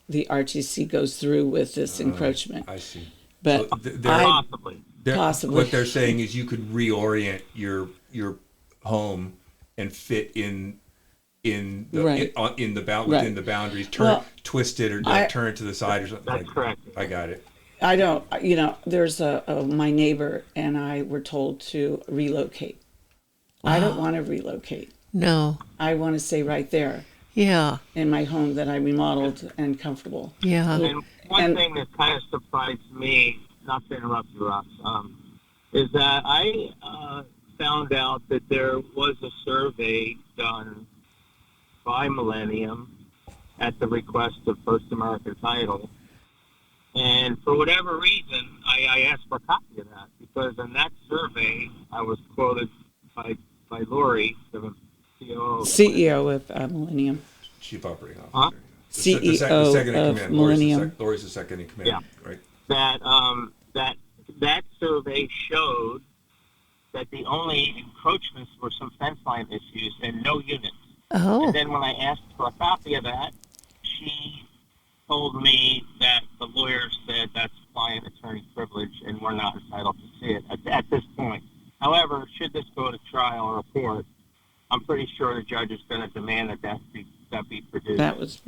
Speaker 1: the RTC goes through with this encroachment.
Speaker 3: I see.
Speaker 1: But
Speaker 3: So
Speaker 5: Possibly.
Speaker 1: Possibly.
Speaker 3: What they're saying is you could reorient your home and fit in the
Speaker 1: Right.
Speaker 3: within
Speaker 1: Right.
Speaker 3: the boundaries, twist it or turn it to the side or something.
Speaker 5: That's correct.
Speaker 3: I got it.
Speaker 1: I don't, there's my neighbor and I were told to relocate. I don't want to relocate.
Speaker 2: No.
Speaker 1: I want to stay right there
Speaker 2: Yeah.
Speaker 1: in my home that I remodeled and comfortable.
Speaker 2: Yeah.
Speaker 5: And one
Speaker 1: And-
Speaker 5: thing that kind of surprised me, not to interrupt you, Rox, is that I found out that there was a survey done by Millennium at the request of First American Title. And for whatever reason, I asked for a copy of that because in that survey, I was quoted by Lori, the COO.
Speaker 1: CEO of Millennium.
Speaker 3: Chief Operating Officer.
Speaker 5: Huh?
Speaker 1: CEO
Speaker 3: second in
Speaker 1: of
Speaker 3: command.
Speaker 1: Millennium.
Speaker 3: Lori's the second in command,
Speaker 5: Yeah.
Speaker 3: right?
Speaker 5: That survey showed that the only encroachments were some fence line issues and no units.
Speaker 2: Oh.
Speaker 5: And then when I asked for a copy of that, she told me that the lawyer said that's client attorney privilege and we're not entitled to see it at this point. However, should this go to trial or court, I'm pretty sure the judge is going to demand that be produced.
Speaker 1: That was,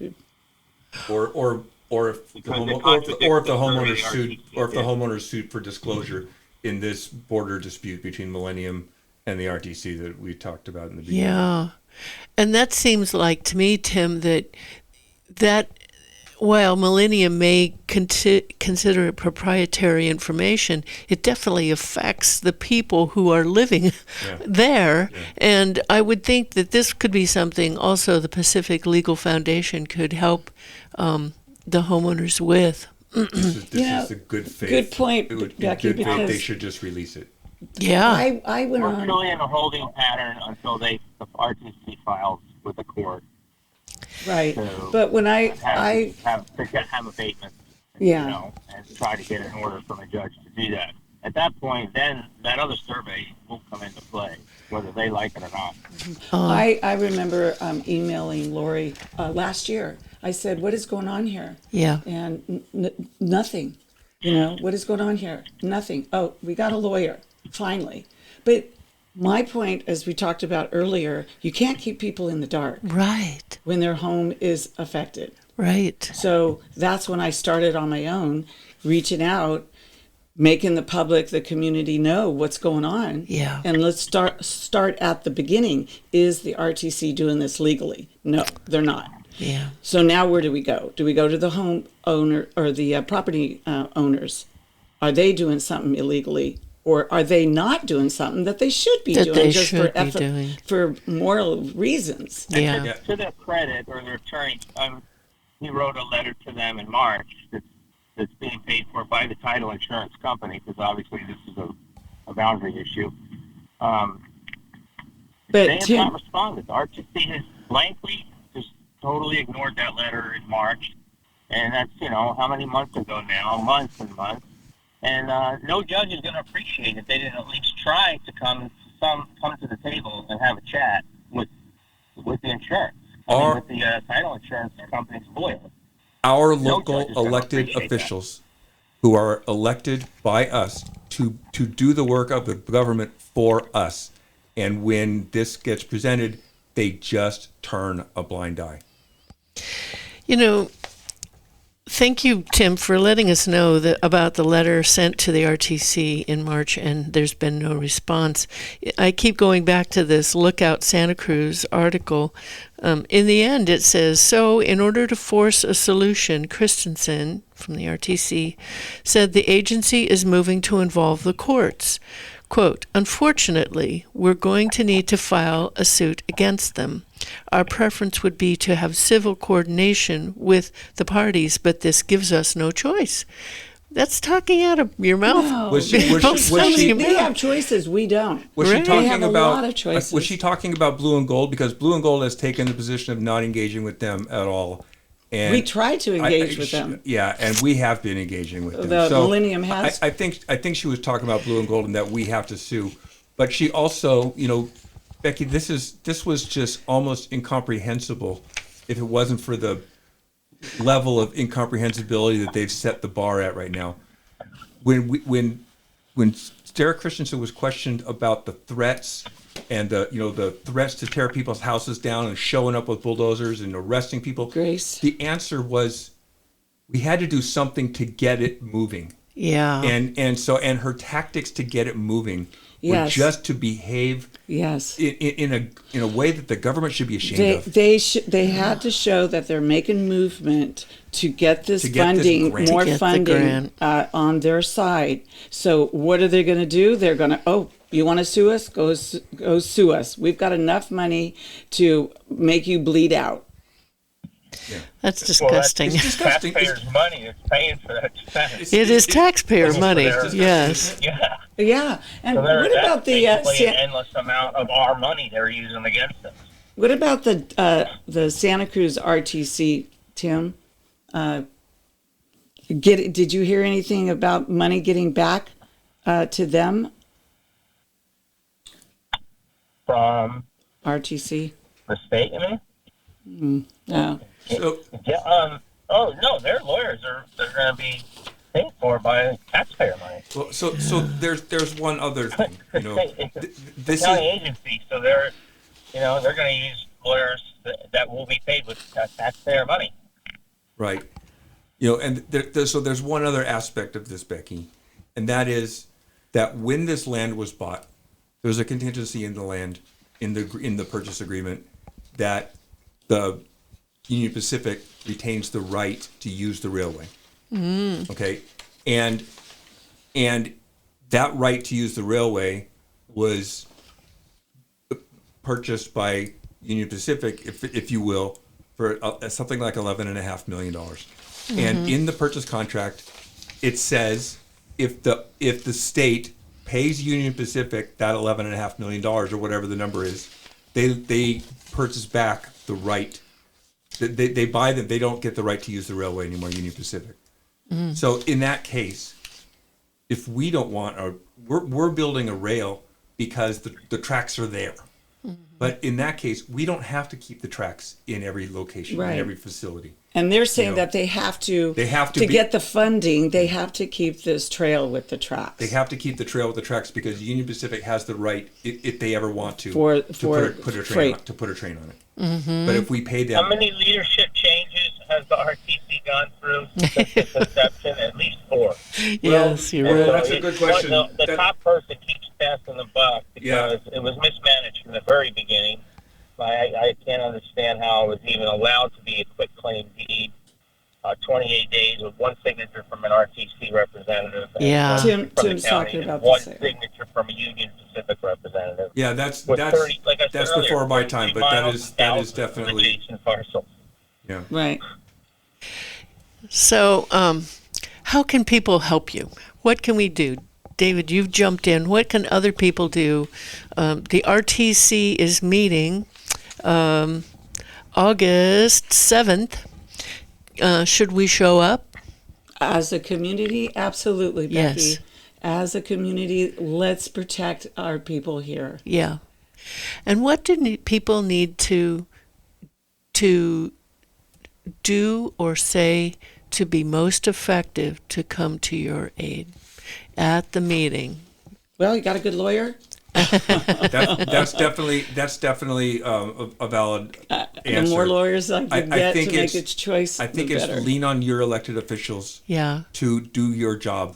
Speaker 3: Or if the
Speaker 5: Because it
Speaker 3: homeowner
Speaker 5: contradicts the
Speaker 3: sued,
Speaker 5: RTC
Speaker 3: or if the
Speaker 5: did.
Speaker 3: homeowner sued for disclosure in this border dispute between Millennium and the RTC that we talked about in the beginning.
Speaker 2: Yeah. And that seems like to me, Tim, that while Millennium may consider it proprietary information, it definitely affects the people who are living there.
Speaker 3: Yeah.
Speaker 2: And I would think that this could be something also the Pacific Legal Foundation could help the homeowners with.
Speaker 3: This is the good faith.
Speaker 1: good point,
Speaker 3: It would, in
Speaker 1: Becky,
Speaker 3: good faith, they
Speaker 1: because-
Speaker 3: should just release it.
Speaker 2: Yeah.
Speaker 1: I went
Speaker 5: We're
Speaker 1: on.
Speaker 5: really in a holding pattern until the RTC files with the court.
Speaker 1: Right.
Speaker 5: So-
Speaker 1: But when I
Speaker 5: have abatement,
Speaker 1: Yeah.
Speaker 5: and try to get an order from a judge to do that. At that point, then that other survey will come into play, whether they like it or not.
Speaker 1: I remember emailing Lori last year. I said, "What is going on here?"
Speaker 2: Yeah.
Speaker 1: And nothing. What is going on here? Nothing. Oh, we got a lawyer finally. But my point, as we talked about earlier, you can't keep people in the dark
Speaker 2: Right.
Speaker 1: when their home is affected.
Speaker 2: Right.
Speaker 1: So that's when I started on my own, reaching out, making the public, the community know what's going on.
Speaker 2: Yeah.
Speaker 1: And let's start at the beginning. Is the RTC doing this legally? No, they're not.
Speaker 2: Yeah.
Speaker 1: So now where do we go? Do we go to the home owner or the property owners? Are they doing something illegally? Or are they not doing something that they should be
Speaker 2: That
Speaker 1: doing
Speaker 2: they
Speaker 1: just
Speaker 2: should be doing.
Speaker 1: for moral reasons?
Speaker 2: Yeah.
Speaker 3: Yeah.
Speaker 5: To their credit, or their attorney, he wrote a letter to them in March that's being paid for by the title insurance company, because obviously this is a boundary issue.
Speaker 1: But
Speaker 5: They have
Speaker 1: Tim,
Speaker 5: not responded. The RTC has blankly just totally ignored that letter in March. And that's, how many months ago now? Months and months. And no judge is going to appreciate if they didn't at least try to come to the table and have a chat with the insurance. With the title insurance company's lawyer.
Speaker 3: Our
Speaker 5: No
Speaker 3: local
Speaker 5: judge is gonna
Speaker 3: elected
Speaker 5: appreciate
Speaker 3: officials who are elected by us to do the work of the government for us. And when this gets presented, they just turn a blind eye.
Speaker 2: You know, thank you, Tim, for letting us know about the letter sent to the RTC in March, and there's been no response. I keep going back to this Lookout Santa Cruz article. In the end, it says, so in order to force a solution, Christensen from the RTC said the agency is moving to involve the courts. Quote, unfortunately, we're going to need to file a suit against them. Our preference would be to have civil coordination with the parties, but this gives us no choice. That's talking out of your mouth.
Speaker 1: No.
Speaker 3: Was she- was she- was she-
Speaker 1: They have choices. We don't.
Speaker 3: Was
Speaker 2: Right.
Speaker 3: she talking
Speaker 1: They have a
Speaker 3: about?
Speaker 1: lot of choices.
Speaker 3: Was she talking about Blue and Gold? Because Blue and Gold has taken the position of not engaging with them at all. And
Speaker 1: We tried to engage with them.
Speaker 3: Yeah, and we have been engaging with them.
Speaker 1: The Millennium has.
Speaker 3: I think she was talking about Blue and Gold and that we have to sue, but she also, Becky, this was just almost incomprehensible if it wasn't for the level of incomprehensibility that they've set the bar at right now. When Sarah Christensen was questioned about the threats and the threats to tear people's houses down and showing up with bulldozers and arresting people,
Speaker 1: Grace.
Speaker 3: the answer was we had to do something to get it moving.
Speaker 2: Yeah.
Speaker 3: And her tactics to get it moving were
Speaker 1: Yes.
Speaker 3: just to behave
Speaker 1: Yes.
Speaker 3: in a way that the government should be ashamed of.
Speaker 1: They had to show that they're making movement to get this
Speaker 3: To get this
Speaker 1: funding,
Speaker 3: grant.
Speaker 1: more
Speaker 2: To get the
Speaker 1: funding
Speaker 2: grant.
Speaker 1: On their side. So what are they going to do? They're going to, you want to sue us? Go sue us. We've got enough money to make you bleed out.
Speaker 2: That's
Speaker 5: Well, that's
Speaker 2: disgusting.
Speaker 3: disgusting.
Speaker 5: taxpayers' money that's paying for that spend.
Speaker 2: It is taxpayer money.
Speaker 5: It's
Speaker 2: Yes.
Speaker 5: Yeah.
Speaker 1: Yeah. And
Speaker 5: So
Speaker 1: what
Speaker 5: that's
Speaker 1: about the
Speaker 5: basically an endless amount of our money they're using against us.
Speaker 1: what about the Santa Cruz RTC, Tim? Did you hear anything about money getting back to them?
Speaker 5: From
Speaker 1: RTC?
Speaker 5: the state, I mean?
Speaker 1: No.
Speaker 3: So
Speaker 5: Yeah. Oh no, their lawyers they're going to be paid for by taxpayer money.
Speaker 3: well, so there's one other thing.
Speaker 5: It's a
Speaker 3: This
Speaker 5: county
Speaker 3: is
Speaker 5: agency, so they're going to use lawyers that will be paid with taxpayer money.
Speaker 3: right. And so there's one other aspect of this, Becky, and that is that when this land was bought, there was a contingency in the land in the purchase agreement that the Union Pacific retains the right to use the railway. Okay, and that right to use the railway was purchased by Union Pacific, if you will, for something like $11.5 million. And in the purchase contract, it says if the state pays Union Pacific that $11.5 million or whatever the number is, they purchase back the right. They buy them. They don't get the right to use the railway anymore. Union Pacific. So in that case, if we don't want we're building a rail because the tracks are there. But in that case, we don't have to keep the tracks in every location,
Speaker 1: Right.
Speaker 3: in every facility.
Speaker 1: And they're saying that they have to get the funding, they have to keep this trail with the tracks.
Speaker 3: They have to keep the trail with the tracks because Union Pacific has the right, if they ever want to,
Speaker 1: For
Speaker 3: put a train
Speaker 1: freight.
Speaker 3: on it. But if we pay them,
Speaker 5: How many leadership changes has the RTC gone through since its inception? At least 4.
Speaker 2: Yes, you're
Speaker 3: well,
Speaker 2: right.
Speaker 3: that's a good question.
Speaker 5: The top person keeps passing the buck
Speaker 3: Yeah.
Speaker 5: because it was mismanaged from the very beginning. I can't understand how it was even allowed to be a quick claim deed. 28 days with one signature from an RTC representative. And
Speaker 2: Yeah.
Speaker 5: one
Speaker 1: Tim-
Speaker 5: from the
Speaker 1: Tim's
Speaker 5: county,
Speaker 1: talking
Speaker 5: and
Speaker 1: about
Speaker 5: one
Speaker 1: the same.
Speaker 5: signature from a Union Pacific representative.
Speaker 3: yeah, that's
Speaker 5: With 30, like I said
Speaker 3: that's
Speaker 5: earlier,
Speaker 3: before my
Speaker 5: 30
Speaker 3: time, but
Speaker 5: miles,
Speaker 3: that is
Speaker 5: thousands of
Speaker 3: definitely
Speaker 5: adjacent parcels.
Speaker 3: yeah.
Speaker 1: Right.
Speaker 2: So, how can people help you? What can we do? David, you've jumped in. What can other people do? The RTC is meeting August 7th. Should we show up?
Speaker 1: As a community, absolutely, Becky.
Speaker 2: Yes.
Speaker 1: As a community, let's protect our people here.
Speaker 2: Yeah. And what do people need to do or say to be most effective to come to your aid at the meeting?
Speaker 1: Well, you got a good lawyer?
Speaker 3: That's definitely a valid
Speaker 1: The more
Speaker 3: answer.
Speaker 1: lawyers I can
Speaker 3: I
Speaker 1: get
Speaker 3: think
Speaker 1: to make
Speaker 3: it's-
Speaker 1: its choice,
Speaker 3: I think
Speaker 1: the
Speaker 3: it's
Speaker 1: better.
Speaker 3: lean on your elected officials
Speaker 2: Yeah.
Speaker 3: to do your job.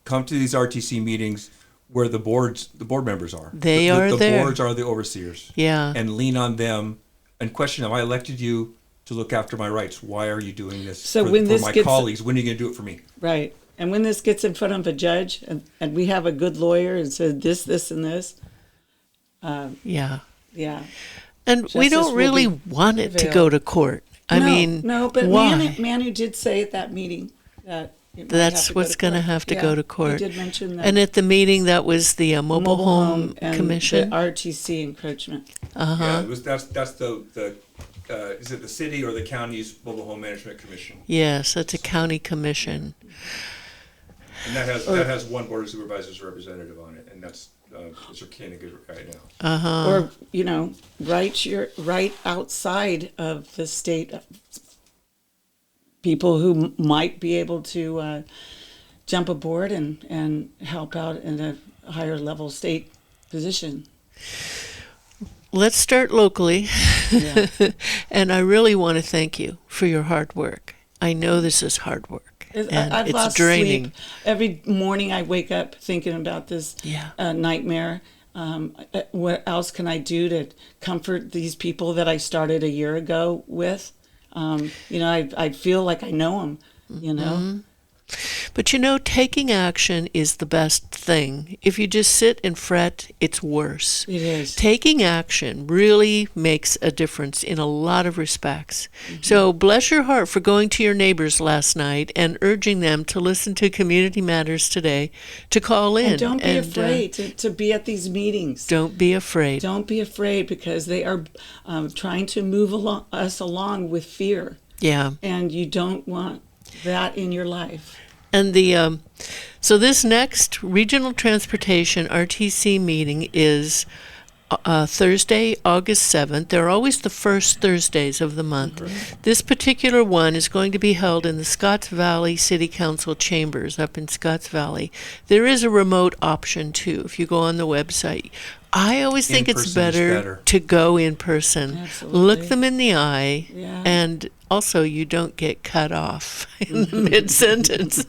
Speaker 3: Come to these RTC meetings where the board members are.
Speaker 2: They are
Speaker 3: the
Speaker 2: there.
Speaker 3: boards are the overseers.
Speaker 2: Yeah.
Speaker 3: And lean on them and question them. I elected you to look after my rights. Why are you doing this
Speaker 1: So
Speaker 3: for,
Speaker 1: when
Speaker 3: for
Speaker 1: this
Speaker 3: my
Speaker 1: gets-
Speaker 3: colleagues? When are you going to do it for me?
Speaker 1: Right. And when this gets in front of a judge and we have a good lawyer and says this, and this,
Speaker 2: Yeah.
Speaker 1: yeah.
Speaker 2: And we
Speaker 1: Justice
Speaker 2: don't
Speaker 1: will
Speaker 2: really
Speaker 1: be
Speaker 2: want it to
Speaker 1: prevail.
Speaker 2: go to court. I mean,
Speaker 1: no, but
Speaker 2: why?
Speaker 1: Manu did say at that meeting that it might
Speaker 2: That's
Speaker 1: have to
Speaker 2: what's
Speaker 1: going to
Speaker 2: have to go to court.
Speaker 1: He did mention that.
Speaker 2: And at the meeting, that was the Mobile Home
Speaker 1: and
Speaker 2: Commission.
Speaker 1: the RTC encroachment.
Speaker 3: Yeah, that's the is it the city or the county's mobile home management commission?
Speaker 2: Yes, that's a county commission.
Speaker 3: And that has one board of supervisors representative on it, and that's Mr. Koenig right now.
Speaker 1: Or, right outside of the state, people who might be able to jump aboard and help out in a higher level state position.
Speaker 2: Let's start locally.
Speaker 1: Yeah.
Speaker 2: And I really want to thank you for your hard work. I know this is hard work. And
Speaker 1: I've
Speaker 2: it's
Speaker 1: lost
Speaker 2: draining.
Speaker 1: sleep. Every morning I wake up thinking about this
Speaker 2: Yeah.
Speaker 1: nightmare. What else can I do to comfort these people that I started a year ago with? I feel like I know them,
Speaker 2: But taking action is the best thing. If you just sit and fret, it's worse.
Speaker 1: It is.
Speaker 2: Taking action really makes a difference in a lot of respects. So bless your heart for going to your neighbors last night and urging them to listen to Community Matters today, to call in.
Speaker 1: And don't be afraid to be at these meetings.
Speaker 2: Don't be afraid.
Speaker 1: Don't be afraid, because they are trying to move us along with fear.
Speaker 2: Yeah.
Speaker 1: And you don't want that in your life.
Speaker 2: And so this next Regional Transportation RTC meeting is Thursday, August 7th. They're always the first Thursdays of the month. This particular one is going to be held in the Scotts Valley City Council chambers up in Scotts Valley. There is a remote option too if you go on the website. I always think it's
Speaker 3: In-person is better.
Speaker 2: to go in person.
Speaker 1: Absolutely.
Speaker 2: Look them in the eye,
Speaker 1: Yeah.
Speaker 2: and also you don't get cut off in the mid-sentence.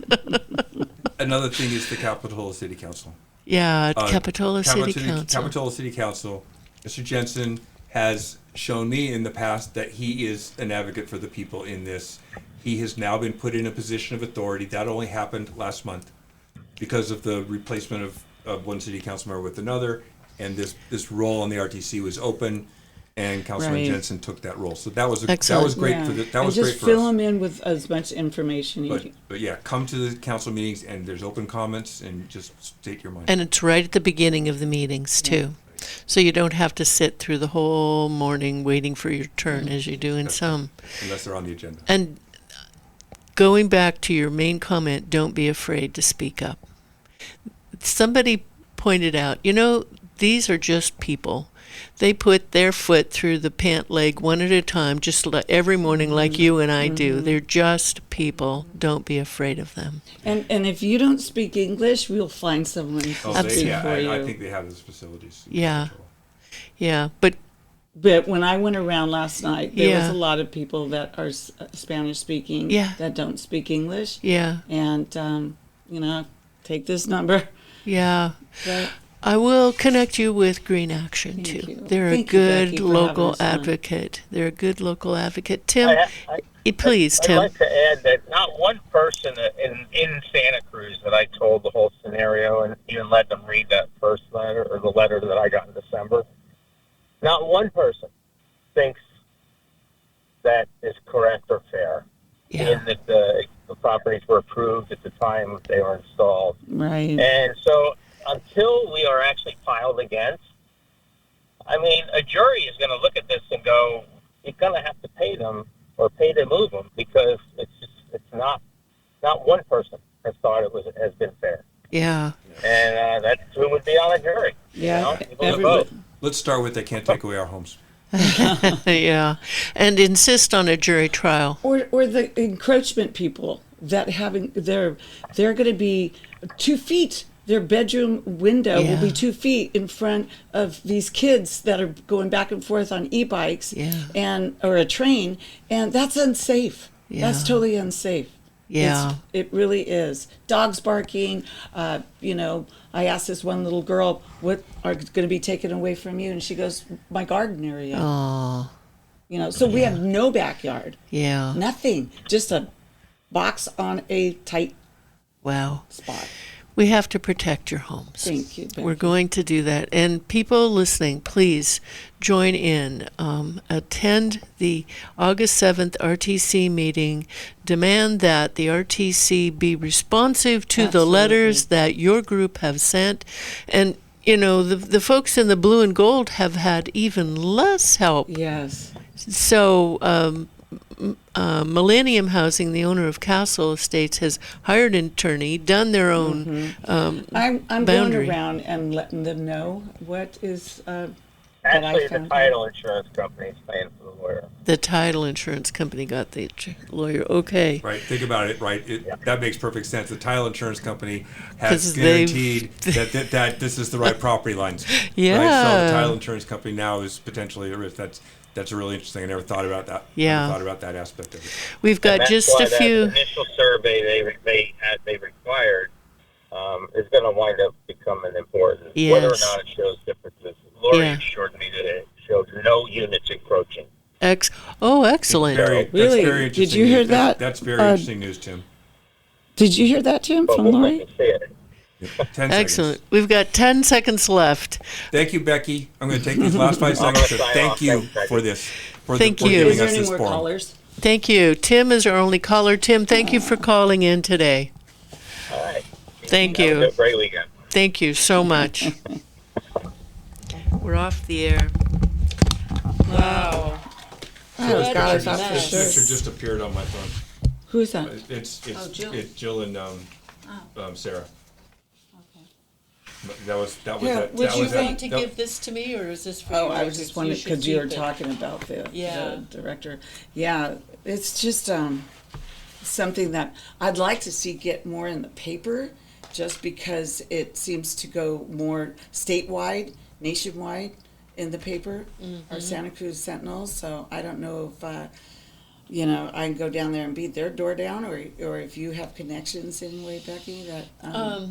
Speaker 3: Another thing is the Capitola City Council.
Speaker 2: Yeah, Capitola City Council.
Speaker 3: Capitola City Council. Mr. Jensen has shown me in the past that he is an advocate for the people in this. He has now been put in a position of authority. That only happened last month because of the replacement of one city council member with another, and this role on the RTC was open, and Councilman
Speaker 1: Right.
Speaker 3: Jensen took that role. So that was
Speaker 2: Excellent.
Speaker 3: great
Speaker 1: Yeah.
Speaker 3: for that
Speaker 1: And
Speaker 3: was
Speaker 1: just
Speaker 3: great for
Speaker 1: fill
Speaker 3: us.
Speaker 1: them in with as much information.
Speaker 3: But yeah, come to the council meetings, and there's open comments, and just state your mind.
Speaker 2: And it's right at the beginning of the meetings, too. So you don't have to sit through the whole morning waiting for your turn as you do in some.
Speaker 3: Unless they're on the agenda.
Speaker 2: And going back to your main comment, don't be afraid to speak up. Somebody pointed out, these are just people. They put their foot through the pant leg one at a time, just every morning like you and I do. They're just people. Don't be afraid of them.
Speaker 1: And if you don't speak English, we'll find someone to speak for you.
Speaker 3: I think they have those facilities.
Speaker 2: Yeah. Yeah, but
Speaker 1: But when I went around last night, there was
Speaker 2: Yeah.
Speaker 1: a lot of people that are Spanish speaking
Speaker 2: Yeah.
Speaker 1: that don't speak English.
Speaker 2: yeah,
Speaker 1: And, take this number.
Speaker 2: yeah.
Speaker 1: But
Speaker 2: I will connect you with Green Action,
Speaker 1: Thank
Speaker 2: too.
Speaker 1: you.
Speaker 2: They're
Speaker 1: Thank
Speaker 2: a
Speaker 1: you,
Speaker 2: good
Speaker 1: Becky, for having
Speaker 2: local
Speaker 1: us on.
Speaker 2: advocate. They're a good local advocate. Tim,
Speaker 5: I-
Speaker 2: please,
Speaker 5: I'd
Speaker 2: Tim.
Speaker 5: like to add that not one person in Santa Cruz that I told the whole scenario and even let them read that first letter or the letter that I got in December, not one person thinks that is correct or fair.
Speaker 2: Yeah.
Speaker 5: In that the properties were approved at the time they were installed.
Speaker 1: right.
Speaker 5: And so until we are actually filed against, a jury is going to look at this and go, you're going to have to pay them or pay to move them because it's not one person has thought has been fair.
Speaker 2: Yeah.
Speaker 5: And that's who would be on a jury.
Speaker 1: Yeah,
Speaker 5: People
Speaker 1: everybody.
Speaker 5: vote.
Speaker 3: Let's start with they can't take away our homes.
Speaker 2: Yeah. And insist on a jury trial.
Speaker 1: Or the encroachment people that they're going to be 2 feet. their bedroom window will be
Speaker 2: Yeah.
Speaker 1: 2 feet in front of these kids that are going back and forth on e-bikes
Speaker 2: Yeah.
Speaker 1: or a train, and that's unsafe. That's
Speaker 2: Yeah.
Speaker 1: totally unsafe.
Speaker 2: Yeah.
Speaker 1: It really is. Dogs barking. I asked this one little girl, "What are going to be taken away from you?" And she goes, "My garden area."
Speaker 2: Oh,
Speaker 1: So we have no backyard,
Speaker 2: yeah.
Speaker 1: nothing, just a box on a tight
Speaker 2: Wow.
Speaker 1: spot.
Speaker 2: We have to protect your homes.
Speaker 1: Thank you, Becky.
Speaker 2: We're going to do that. And people listening, please join in. Attend the August 7th RTC meeting. Demand that the RTC be responsive to the letters that your group have sent. And, the folks in the blue and gold have had even less help.
Speaker 1: Yes.
Speaker 2: So, Millennium Housing, the owner of Castle Estates, has hired an attorney, done their own
Speaker 1: I'm
Speaker 2: boundary.
Speaker 1: going around and letting them know what is that
Speaker 5: Actually,
Speaker 1: I
Speaker 5: the
Speaker 1: found.
Speaker 5: title insurance company is paying for the lawyer.
Speaker 2: The title insurance company got the lawyer. Okay.
Speaker 3: Right. Think about it. Right. That makes perfect sense. The title insurance company has
Speaker 2: 'Cause they've-
Speaker 3: guaranteed that this is the right property lines. Right? So
Speaker 2: Yeah.
Speaker 3: the title insurance company now is potentially a risk. That's really interesting. I never thought about that.
Speaker 2: Yeah.
Speaker 3: Never thought about that aspect of it.
Speaker 2: We've
Speaker 5: And
Speaker 2: got
Speaker 5: that's
Speaker 2: just
Speaker 5: why
Speaker 2: a
Speaker 5: that
Speaker 2: few.
Speaker 5: initial survey they required is going to wind up becoming important. Whether or
Speaker 2: Yes.
Speaker 5: not it shows differences. Lori
Speaker 2: Yeah.
Speaker 5: assured me that it showed no units encroaching.
Speaker 2: Excellent.
Speaker 3: That's
Speaker 1: Really?
Speaker 3: very
Speaker 1: Did
Speaker 3: interesting
Speaker 1: you hear
Speaker 3: news.
Speaker 1: that?
Speaker 3: That's very interesting news, Tim.
Speaker 1: Did you hear that, Tim,
Speaker 5: But
Speaker 1: from
Speaker 5: we'll
Speaker 1: Lori?
Speaker 5: wait and see it.
Speaker 3: 10
Speaker 2: Excellent.
Speaker 3: seconds.
Speaker 2: We've got 10 seconds left.
Speaker 3: Thank you, Becky. I'm going to take these last 5
Speaker 5: I'm
Speaker 3: seconds to
Speaker 5: gonna sign
Speaker 3: thank
Speaker 5: off.
Speaker 3: you
Speaker 5: Thanks, Becky.
Speaker 3: for this.
Speaker 2: Thank
Speaker 3: for
Speaker 2: you.
Speaker 1: Is
Speaker 3: giving
Speaker 1: there
Speaker 3: us
Speaker 1: any
Speaker 3: this
Speaker 1: more
Speaker 3: forum.
Speaker 1: callers?
Speaker 2: Thank you. Tim is our only caller. Tim, thank you for calling in today.
Speaker 5: All right.
Speaker 2: Thank
Speaker 5: Have
Speaker 2: you.
Speaker 5: a great weekend.
Speaker 2: Thank you so much. We're off the air. Wow.
Speaker 1: Oh, God, I thought for
Speaker 3: This
Speaker 1: sure.
Speaker 3: picture just appeared on my phone.
Speaker 1: Who's that?
Speaker 3: It's
Speaker 1: Jill.
Speaker 3: it's Jill and Sarah. But That was
Speaker 1: Yeah,
Speaker 3: it.
Speaker 1: would
Speaker 3: That
Speaker 1: you
Speaker 3: was
Speaker 1: think-
Speaker 3: it.
Speaker 2: this to me, or is this for
Speaker 1: Oh, I was just wondering because you were talking about the
Speaker 2: Yeah.
Speaker 1: director. Yeah, it's just something that I'd like to see get more in the paper, just because it seems to go more statewide, nationwide in the paper, our Santa Cruz Sentinels. So I don't know if I can go down there and beat their door down, or if you have connections anyway, Becky, that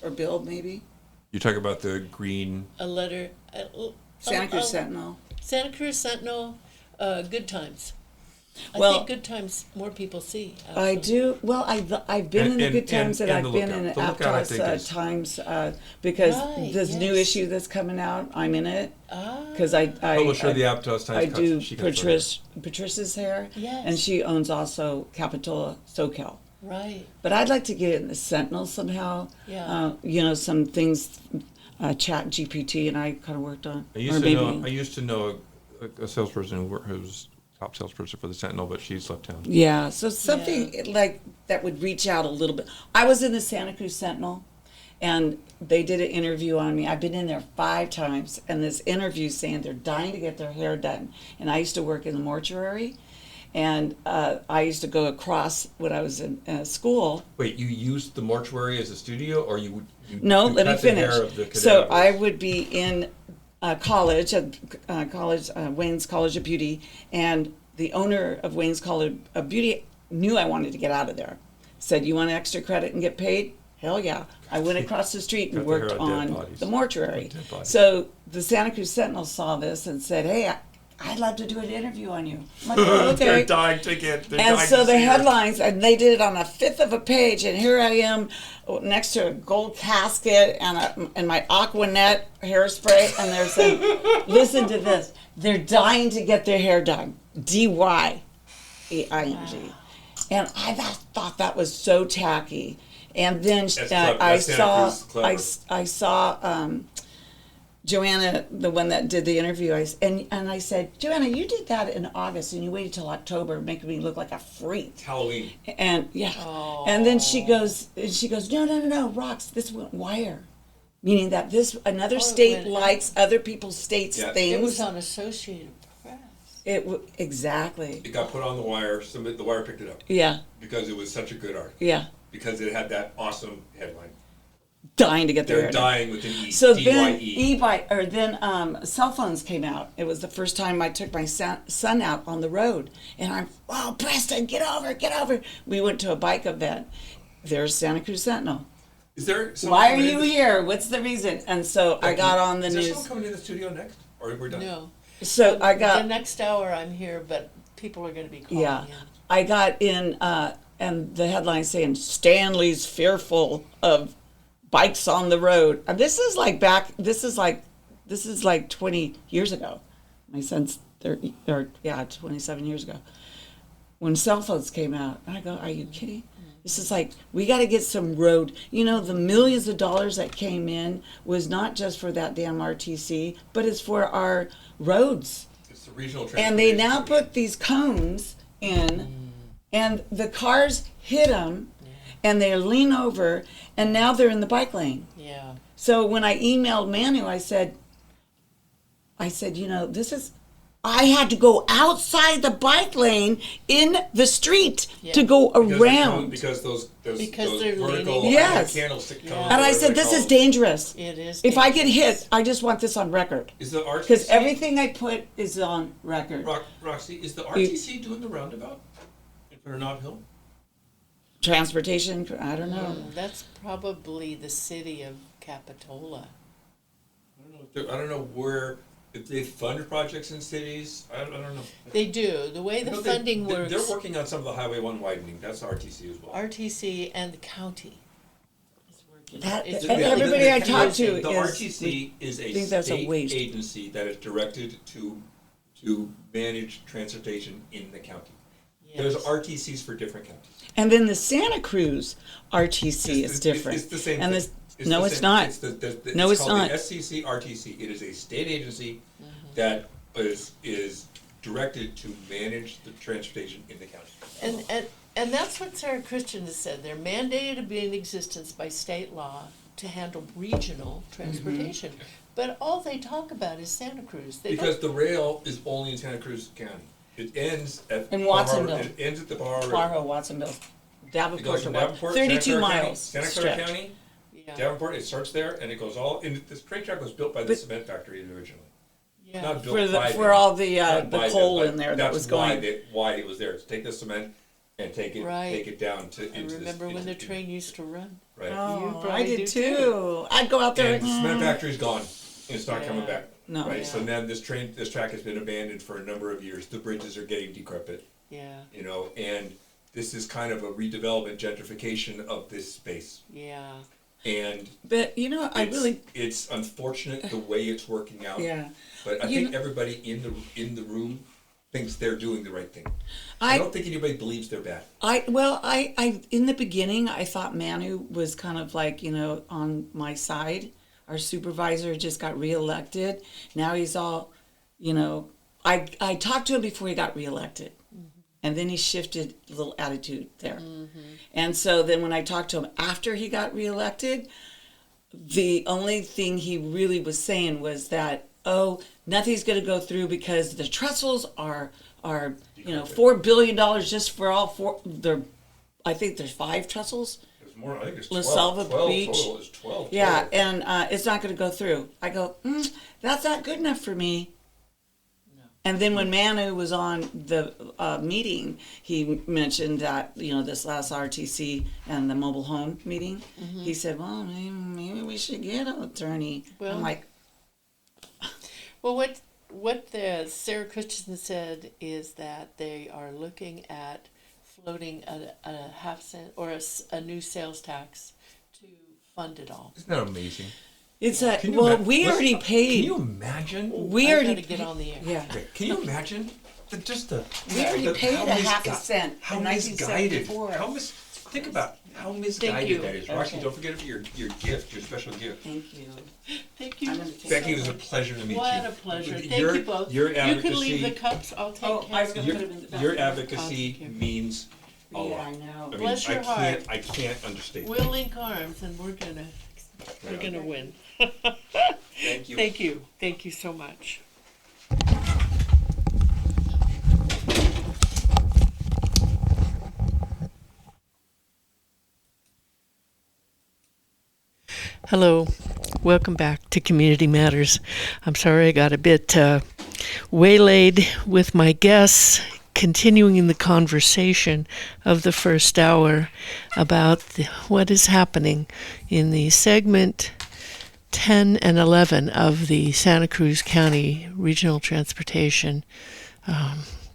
Speaker 1: or Bill maybe
Speaker 3: You talk about the green.
Speaker 2: a letter.
Speaker 1: Santa Cruz Sentinel.
Speaker 2: Santa Cruz Sentinel, Good Times. I
Speaker 1: Well-
Speaker 2: think Good Times more people see.
Speaker 1: I do. Well, I've been in the
Speaker 3: And-
Speaker 1: Good Times, and
Speaker 3: and
Speaker 1: I've
Speaker 3: the
Speaker 1: been in the
Speaker 3: Lookout. The Lookout, I think,
Speaker 1: Aptos
Speaker 3: is-
Speaker 1: Times because
Speaker 2: Right,
Speaker 1: this new
Speaker 2: yes.
Speaker 1: issue that's coming out, I'm in it
Speaker 2: Ah,
Speaker 1: because I
Speaker 3: Publisher of the Aptos Times.
Speaker 1: I do
Speaker 3: she cuts her hair.
Speaker 1: Patricia's hair,
Speaker 2: Yes.
Speaker 1: and she owns also Capitola SoCal.
Speaker 2: right.
Speaker 1: But I'd like to get in the Sentinel somehow.
Speaker 2: Yeah.
Speaker 1: Some things. Chat GPT and I kind of worked on.
Speaker 3: I
Speaker 1: or
Speaker 3: used to know a salesperson who was top salesperson for the Sentinel, but she's left town.
Speaker 1: Yeah, so something like that would reach out a little bit. I was in the Santa Cruz Sentinel, and they did an interview on me. I've been in there 5 times, and this interview saying they're dying to get their hair done. And I used to work in the mortuary, and I used to go across when I was in school.
Speaker 3: Wait, you used the mortuary as a studio, or you
Speaker 1: No,
Speaker 3: you
Speaker 1: let me
Speaker 3: cut the hair
Speaker 1: finish.
Speaker 3: of the
Speaker 1: So
Speaker 3: cadavers?
Speaker 1: I would be in college, Wayne's College of Beauty, and the owner of Wayne's College of Beauty knew I wanted to get out of there. Said, "You want extra credit and get paid?" Hell yeah. I went across the street and
Speaker 3: Cut the hair
Speaker 1: worked
Speaker 3: of dead
Speaker 1: on
Speaker 3: bodies.
Speaker 1: the mortuary.
Speaker 3: Dead bodies.
Speaker 1: So the Santa Cruz Sentinel saw this and said, "Hey, I'd love to do an interview on you." I'm like, "Oh, okay."
Speaker 3: They're dying to get. They're
Speaker 1: And
Speaker 3: dying
Speaker 1: so
Speaker 3: to
Speaker 1: the
Speaker 3: see her.
Speaker 1: headlines, and they did it on a fifth of a page, and here I am next to a gold casket and my Aquanet hairspray, and they're saying, listen to this, they're dying to get their hair done, DYEING. And I thought that was so tacky. And then I saw Joanna, the one that did the interview, and I said, "Joanna, you did that in August, and you waited till October, making me look like a freak."
Speaker 3: It's Halloween.
Speaker 1: And and then she goes, no, Rox, this went wire, meaning that another state likes other people's states'
Speaker 3: Yeah.
Speaker 1: things.
Speaker 2: It was on Associated Press.
Speaker 1: Exactly.
Speaker 3: It got put on the wire. The wire picked it up
Speaker 1: Yeah,
Speaker 3: because it was such a good art.
Speaker 1: yeah.
Speaker 3: Because it had that awesome headline.
Speaker 1: dying to get their
Speaker 3: They're
Speaker 1: hair done.
Speaker 3: dying with an E.
Speaker 1: So then
Speaker 3: D-Y-E.
Speaker 1: cell phones came out. It was the first time I took my son out on the road, and oh, Preston, get over. We went to a bike event. There's Santa Cruz Sentinel.
Speaker 3: Is there?
Speaker 1: Why are you here? What's the reason? And so I got on the
Speaker 3: Is there
Speaker 1: news.
Speaker 3: someone coming to the studio next, or we're done?
Speaker 2: No.
Speaker 1: So I
Speaker 2: The
Speaker 1: got
Speaker 2: next hour I'm here, but people are going to be calling
Speaker 1: yeah.
Speaker 2: in.
Speaker 1: I got in, and the headline saying Stanley's fearful of bikes on the road. And this is like 20 years ago. My son's 27 years ago. When cell phones came out, I go, are you kidding? This is like, we got to get some road. You know, the millions of dollars that came in was not just for that damn RTC, but it's for our roads.
Speaker 3: It's the regional
Speaker 1: And they now
Speaker 3: transportation.
Speaker 1: put these cones in, and the cars hit them, and they lean over, and now they're in the bike lane.
Speaker 2: Yeah.
Speaker 1: So when I emailed Manu, I said, you know, I had to go outside the bike lane in the street to go around.
Speaker 3: Because those
Speaker 2: Because they're
Speaker 3: vertical
Speaker 2: leaning.
Speaker 1: Yes.
Speaker 3: candlestick cones.
Speaker 1: And I said, this is dangerous.
Speaker 2: It is.
Speaker 1: If I get
Speaker 2: dangerous.
Speaker 1: hit, I just want this on record.
Speaker 3: Is the RTC?
Speaker 1: Because everything I put is on record.
Speaker 3: Roxy, is the RTC doing the roundabout in front of Nob Hill?
Speaker 1: Transportation, I don't know.
Speaker 2: That's probably the city of Capitola.
Speaker 3: I don't know where. If they fund projects in cities, I don't know.
Speaker 2: They do. The way the
Speaker 3: No,
Speaker 2: funding works,
Speaker 3: They're working on some of the Highway 1 widening. That's RTC as well.
Speaker 2: RTC and the county is working.
Speaker 1: That-
Speaker 2: It's
Speaker 1: and
Speaker 2: really-
Speaker 1: everybody I talk to
Speaker 3: The
Speaker 1: is-
Speaker 3: RTC is a
Speaker 1: think that's a
Speaker 3: state
Speaker 1: waste.
Speaker 3: agency that is directed to manage transportation in the county. There's
Speaker 2: Yes.
Speaker 3: RTCs for different counties.
Speaker 1: And then the Santa Cruz RTC is different.
Speaker 3: It's the same
Speaker 1: and
Speaker 3: thing.
Speaker 1: No,
Speaker 3: the
Speaker 1: it's
Speaker 3: same-
Speaker 1: not. No,
Speaker 3: it's
Speaker 1: it's
Speaker 3: called
Speaker 1: not.
Speaker 3: the SCC RTC. It is a state agency that is directed to manage the transportation in the county.
Speaker 2: And that's what Sarah Christian has said. They're mandated to be in existence by state law to handle regional transportation. But all they talk about is Santa Cruz. They
Speaker 3: Because the rail is only in Santa Cruz County. It ends at
Speaker 1: In Watsonville.
Speaker 3: It ends at the Bar River.
Speaker 1: Pajaro, Watsonville,
Speaker 3: It
Speaker 1: Davenport,
Speaker 3: goes from
Speaker 1: to
Speaker 3: Davenport,
Speaker 1: 32
Speaker 3: Santa Clara County,
Speaker 1: miles
Speaker 3: Santa Clara
Speaker 1: stretch.
Speaker 3: County,
Speaker 2: yeah,
Speaker 3: Davenport. It starts there and it goes all. And this train track was built by the cement factory originally.
Speaker 2: yeah.
Speaker 3: Not built by
Speaker 1: For
Speaker 3: them,
Speaker 1: all the
Speaker 3: not by them,
Speaker 1: coal
Speaker 3: but
Speaker 1: in there that
Speaker 3: that's
Speaker 1: was going.
Speaker 3: why it was there. To take the cement and take
Speaker 2: Right.
Speaker 3: it down to.
Speaker 2: I remember when the train used to run.
Speaker 3: Right.
Speaker 1: Oh,
Speaker 2: probably
Speaker 1: I did
Speaker 2: do
Speaker 1: too. I'd go out there.
Speaker 3: And the cement factory's gone. And it's not coming
Speaker 2: Yeah.
Speaker 3: back.
Speaker 1: No.
Speaker 3: Right.
Speaker 2: Yeah.
Speaker 3: So then this track has been abandoned for a number of years. The bridges are getting decrepit.
Speaker 2: Yeah,
Speaker 3: You know, and this is kind of a redevelopment, gentrification of this space.
Speaker 2: yeah.
Speaker 3: And
Speaker 1: But you know,
Speaker 3: it's unfortunate the way it's working out.
Speaker 1: yeah.
Speaker 3: But I
Speaker 1: You
Speaker 3: think everybody in the room thinks they're doing the right thing. I don't think anybody believes they're bad.
Speaker 1: I in the beginning I thought Manu was kind of like, you know, on my side. Our supervisor just got reelected. Now he's all, you know, I talked to him before he got reelected. And then he shifted a little attitude there. And so then when I talked to him after he got reelected, the only thing he really was saying was that, oh, nothing's going to go through because the trestles are you know, $4 billion just for all four. I think there's 5 trestles.
Speaker 3: There's more. I think it's
Speaker 1: La
Speaker 3: 12.
Speaker 1: Selva
Speaker 3: 12
Speaker 1: Beach.
Speaker 3: total. It's 12.
Speaker 1: Yeah,
Speaker 3: total.
Speaker 1: and it's not going to go through. I go, that's not good enough for me. And then when Manu was on the meeting, he mentioned that, you know, this last RTC and the mobile home meeting, he said, well, maybe we should get an attorney.
Speaker 2: Well-
Speaker 1: I'm like,
Speaker 2: Well, what the Sarah Christensen said is that they are looking at floating a half cent or a new sales tax to fund it all.
Speaker 3: Isn't that amazing?
Speaker 1: it's
Speaker 3: Can you
Speaker 1: we
Speaker 3: listen,
Speaker 1: already
Speaker 3: Can
Speaker 1: paid.
Speaker 3: you imagine?
Speaker 1: We
Speaker 2: I
Speaker 1: already
Speaker 2: gotta get on the air.
Speaker 1: Yeah.
Speaker 3: Okay, can you imagine
Speaker 1: We already paid
Speaker 3: how
Speaker 1: a half a cent
Speaker 3: How
Speaker 1: in
Speaker 3: misguided?
Speaker 1: 1974.
Speaker 3: Think about how misguided
Speaker 2: you.
Speaker 3: that is. Roxy,
Speaker 1: Okay.
Speaker 3: don't forget your gift, your special gift.
Speaker 1: Thank you.
Speaker 2: Thank you.
Speaker 1: I'm gonna take
Speaker 3: Becky, it
Speaker 1: some.
Speaker 3: was a pleasure to meet you.
Speaker 2: What a pleasure. Thank
Speaker 3: Your-
Speaker 2: you both.
Speaker 3: Your
Speaker 2: You can leave the
Speaker 3: advocacy,
Speaker 2: cups. I'll take
Speaker 1: Oh, I was
Speaker 2: care
Speaker 1: gonna
Speaker 2: of
Speaker 1: put
Speaker 2: it.
Speaker 1: them in the back.
Speaker 3: your
Speaker 1: Oh,
Speaker 3: advocacy
Speaker 2: thank you.
Speaker 3: means a
Speaker 1: Yeah,
Speaker 3: lot.
Speaker 1: I know.
Speaker 3: I mean,
Speaker 2: Bless your heart.
Speaker 3: I can't understate.
Speaker 2: We'll link arms and we're gonna win.
Speaker 3: Thank you.
Speaker 2: Thank you. Thank you so much. Hello. Welcome back to Community Matters. I'm sorry I got a bit waylaid with my guests, continuing the conversation of the first hour about what is happening in the segment 10 and 11 of the Santa Cruz County Regional Transportation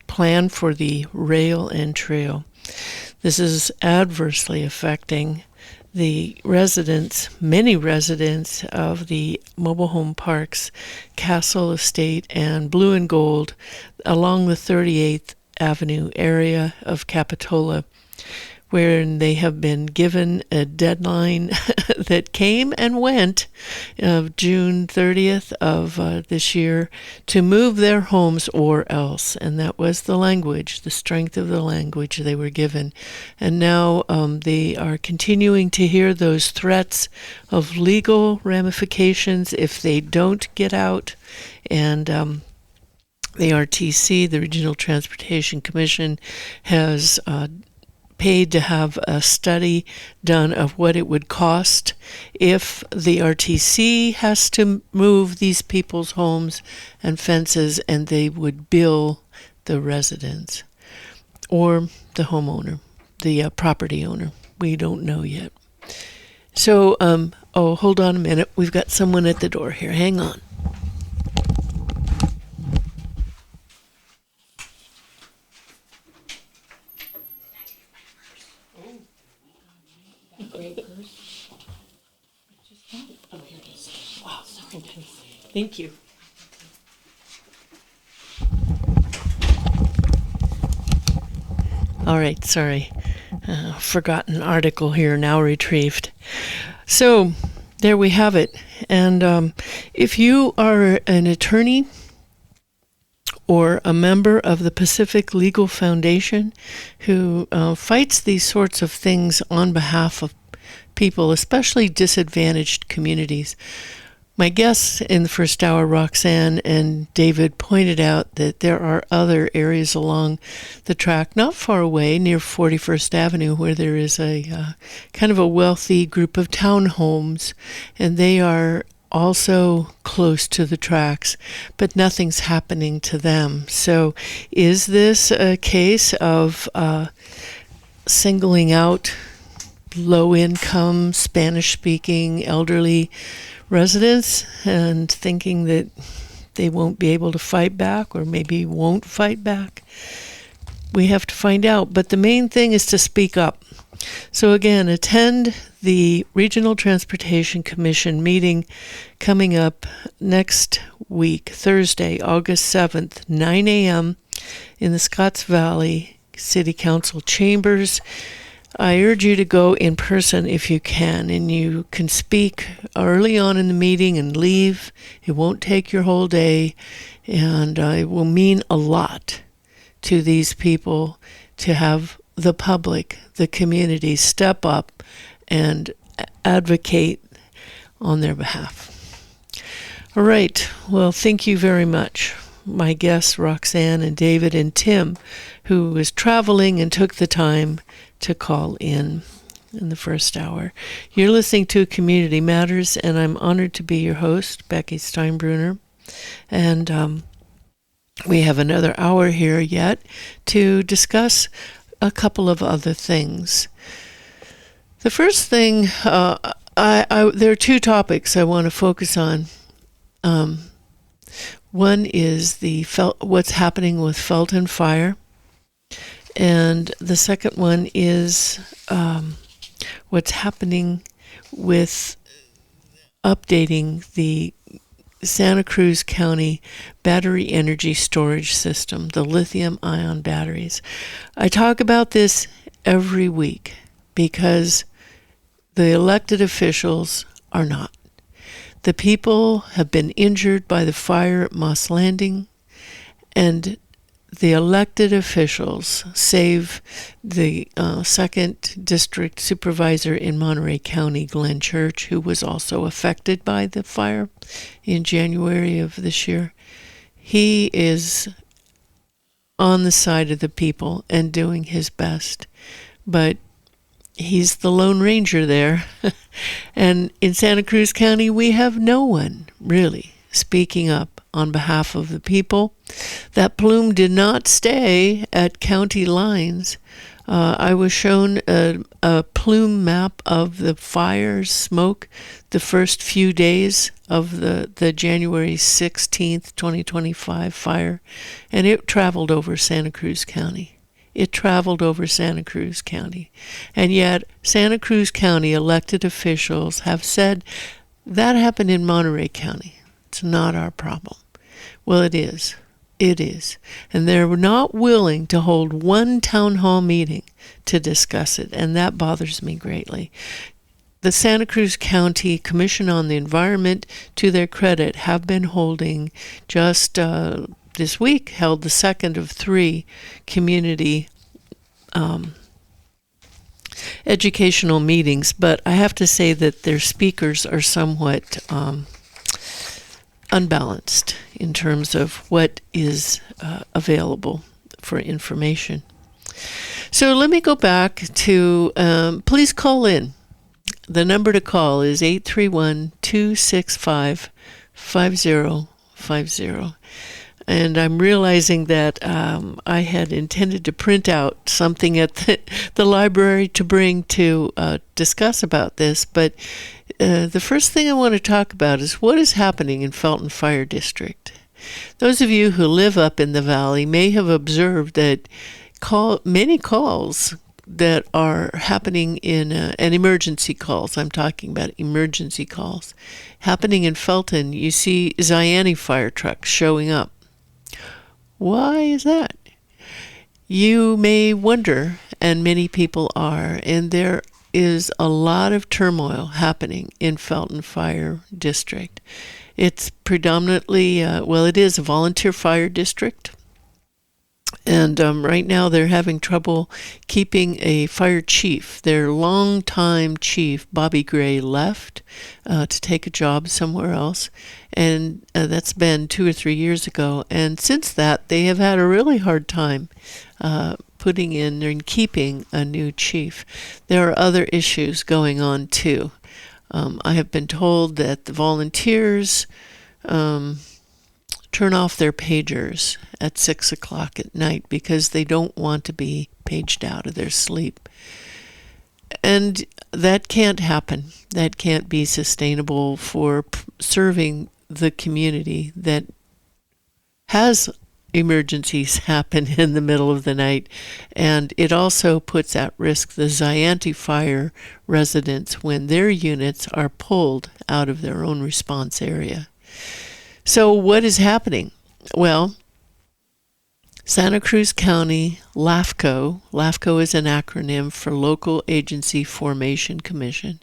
Speaker 2: Plan for the Rail and Trail. This is adversely affecting the residents, many residents of the mobile home parks, Castle Estate and Blue and Gold along the 38th Avenue area of Capitola, where they have been given a deadline that came and went of June 30th of this year to move their homes or else. And that was the language, the strength of the language they were given. And now they are continuing to hear those threats of legal ramifications if they don't get out. And the RTC, the Regional Transportation Commission, has paid to have a study done of what it would cost if the RTC has to move these people's homes and fences, and they would bill the residents or the homeowner, the property owner. We don't know yet. So, hold on a minute. We've got someone at the door here. Hang on. Thank you. All right, sorry. Forgotten article here, now retrieved. So, there we have it. And if you are an attorney or a member of the Pacific Legal Foundation who fights these sorts of things on behalf of people, especially disadvantaged communities, my guests in the first hour, Roxanne and David, pointed out that there are other areas along the track, not far away, near 41st Avenue, where there is a kind of a wealthy group of townhomes, and they are also close to the tracks, but nothing's happening to them. So is this a case of singling out low-income, Spanish-speaking, elderly residents and thinking that they won't be able to fight back or maybe won't fight back? We have to find out. But the main thing is to speak up. So again, attend the Regional Transportation Commission meeting coming up next week, Thursday, August 7th, 9 a.m. in the Scotts Valley City Council chambers. I urge you to go in person if you can, and you can speak early on in the meeting and leave. It won't take your whole day, and it will mean a lot to these people to have the public, the community, step up and advocate on their behalf. All right. Well, thank you very much. My guests, Roxanne and David and Tim, who was traveling and took the time to call in the first hour. You're listening to Community Matters, and I'm honored to be your host, Becky Steinbrunner. And we have another hour here yet to discuss a couple of other things. The first thing, there are two topics I want to focus on. One is what's happening with Felton Fire, and the second one is what's happening with updating the Santa Cruz County battery energy storage system, the lithium-ion batteries. I talk about this every week because the elected officials are not. The people have been injured by the fire at Moss Landing, and the elected officials, save the 2nd District Supervisor in Monterey County, Glenn Church, who was also affected by the fire in January of this year, he is on the side of the people and doing his best. But He's the Lone Ranger there. And in Santa Cruz County, we have no one really speaking up on behalf of the people. That plume did not stay at county lines. I was shown a plume map of the fire smoke the first few days of the January 16th, 2025 fire, and it traveled over Santa Cruz County. It traveled over Santa Cruz County. And yet, Santa Cruz County elected officials have said that happened in Monterey County. It's not our problem. Well, it is. It is. And they're not willing to hold one town hall meeting to discuss it, and that bothers me greatly. The Santa Cruz County Commission on the Environment, to their credit, have been holding just this week, held the second of 3 community educational meetings, but I have to say that their speakers are somewhat unbalanced in terms of what is available for information. So let me go back to, please call in. The number to call is 831-265-5050. And I'm realizing that I had intended to print out something at the library to bring to discuss about this, but the first thing I want to talk about is what is happening in Felton Fire District. Those of you who live up in the valley may have observed that many calls that are happening in, and emergency calls, I'm talking about emergency calls, happening in Felton. You see Zayani fire trucks showing up. Why is that? You may wonder, and many people are, and there is a lot of turmoil happening in Felton Fire District. It's predominantly, it is a volunteer fire district. And right now they're having trouble keeping a fire chief. Their longtime chief, Bobby Gray, left to take a job somewhere else. And that's been 2 or 3 years ago. And since that, they have had a really hard time putting in and keeping a new chief. There are other issues going on, too. I have been told that the volunteers turn off their pagers at 6 o'clock at night because they don't want to be paged out of their sleep. And that can't happen. That can't be sustainable for serving the community that has emergencies happen in the middle of the night. And it also puts at risk the Zayante Fire residents when their units are pulled out of their own response area. So what is happening? Well, Santa Cruz County LAFCO is an acronym for Local Agency Formation Commission,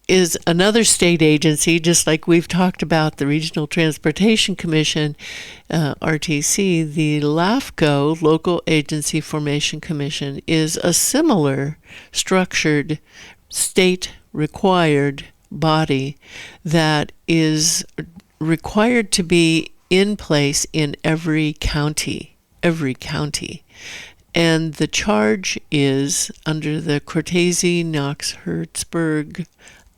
Speaker 2: is another state agency, just like we've talked about the Regional Transportation Commission, RTC. The LAFCO, Local Agency Formation Commission, is a similar structured state-required body that is required to be in place in every county. And the charge is, under the Cortese-Knox-Hertzberg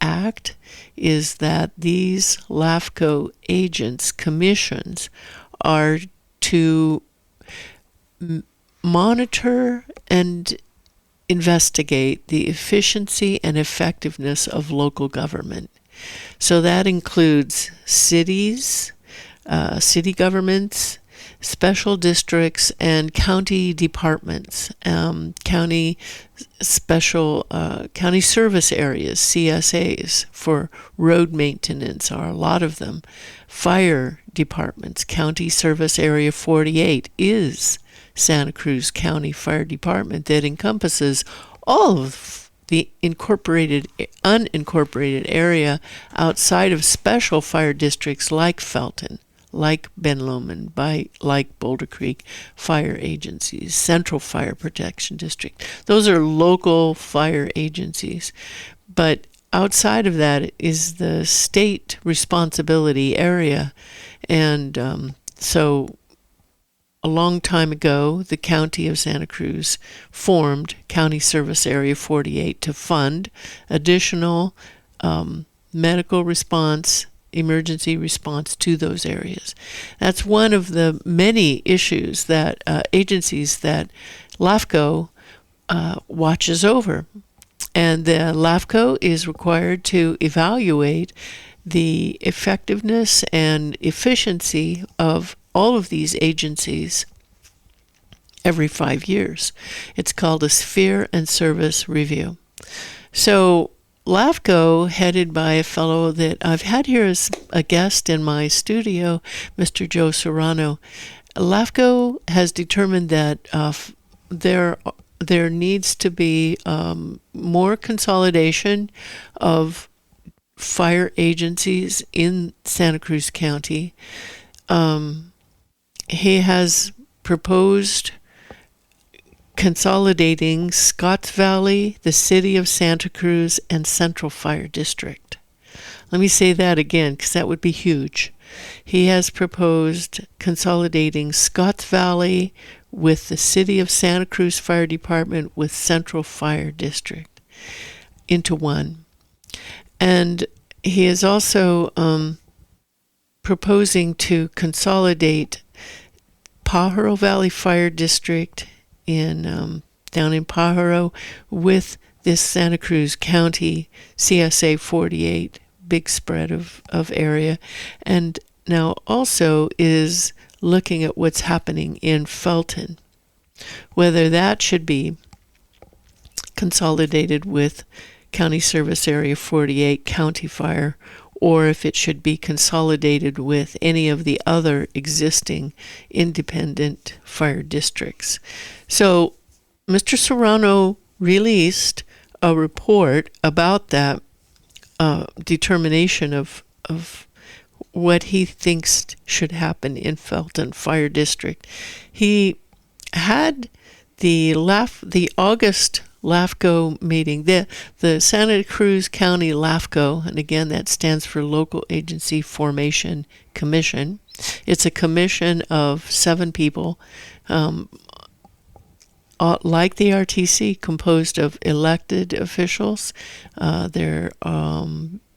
Speaker 2: Act, is that these LAFCO agents, commissions, are to monitor and investigate the efficiency and effectiveness of local government. So that includes cities, city governments, special districts, and county departments, county service areas, CSAs, for road maintenance are a lot of them. Fire departments, County Service Area 48 is Santa Cruz County Fire Department that encompasses all of the unincorporated area outside of special fire districts like Felton, like Ben Lomond, like Boulder Creek fire agencies, Central Fire Protection District. Those are local fire agencies. But outside of that is the state responsibility area. And so a long time ago, the County of Santa Cruz formed County Service Area 48 to fund additional medical response, emergency response to those areas. That's one of the many issues that agencies that LAFCO watches over. And the LAFCO is required to evaluate the effectiveness and efficiency of all of these agencies every 5 years. It's called a Sphere and Service Review. So LAFCO, headed by a fellow that I've had here as a guest in my studio, Mr. Joe Serrano, LAFCO has determined that there needs to be more consolidation of fire agencies in Santa Cruz County. He has proposed consolidating Scotts Valley, the City of Santa Cruz, and Central Fire District. Let me say that again, because that would be huge. He has proposed consolidating Scotts Valley with the City of Santa Cruz Fire Department with Central Fire District into one. And he is also proposing to consolidate Pajaro Valley Fire District in down in Pajaro with this Santa Cruz County CSA 48 big spread of area, and now also is looking at what's happening in Felton, whether that should be consolidated with County Service Area 48 County Fire, or if it should be consolidated with any of the other existing independent fire districts. So Mr. Serrano released a report about that determination of what he thinks should happen in Felton Fire District. He had the August LAFCO meeting, the Santa Cruz County LAFCO, and again that stands for Local Agency Formation Commission. It's a commission of 7 people, like the RTC, composed of elected officials.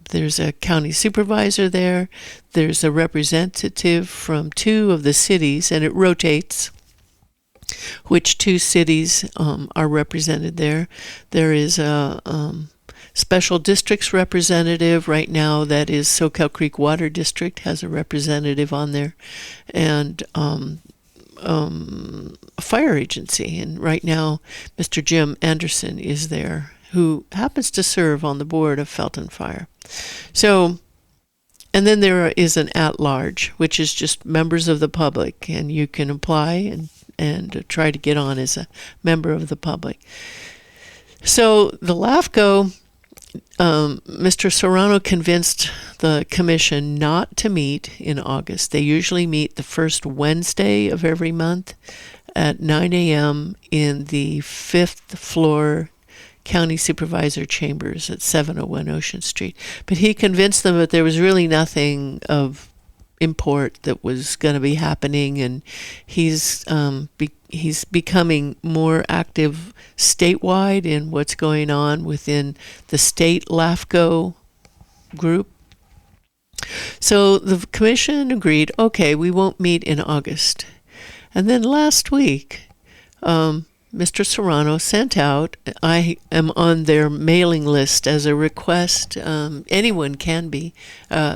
Speaker 2: There's a county supervisor there. There's a representative from 2 of the cities, and it rotates which 2 cities are represented there. There is a special districts representative right now. That is Soquel Creek Water District has a representative on there, and a fire agency. And right now, Mr. Jim Anderson is there, who happens to serve on the board of Felton Fire. So, and then there is an at-large, which is just members of the public, and you can apply and try to get on as a member of the public. So the LAFCO, Mr. Serrano convinced the commission not to meet in August. They usually meet the first Wednesday of every month at 9 a.m. in the 5th floor County Supervisor Chambers at 701 Ocean Street. But he convinced them that there was really nothing of import that was going to be happening, and he's becoming more active statewide in what's going on within the state LAFCO group. So the commission agreed, okay, we won't meet in August. And then last week, Mr. Serrano sent out, I am on their mailing list as a request, anyone can be,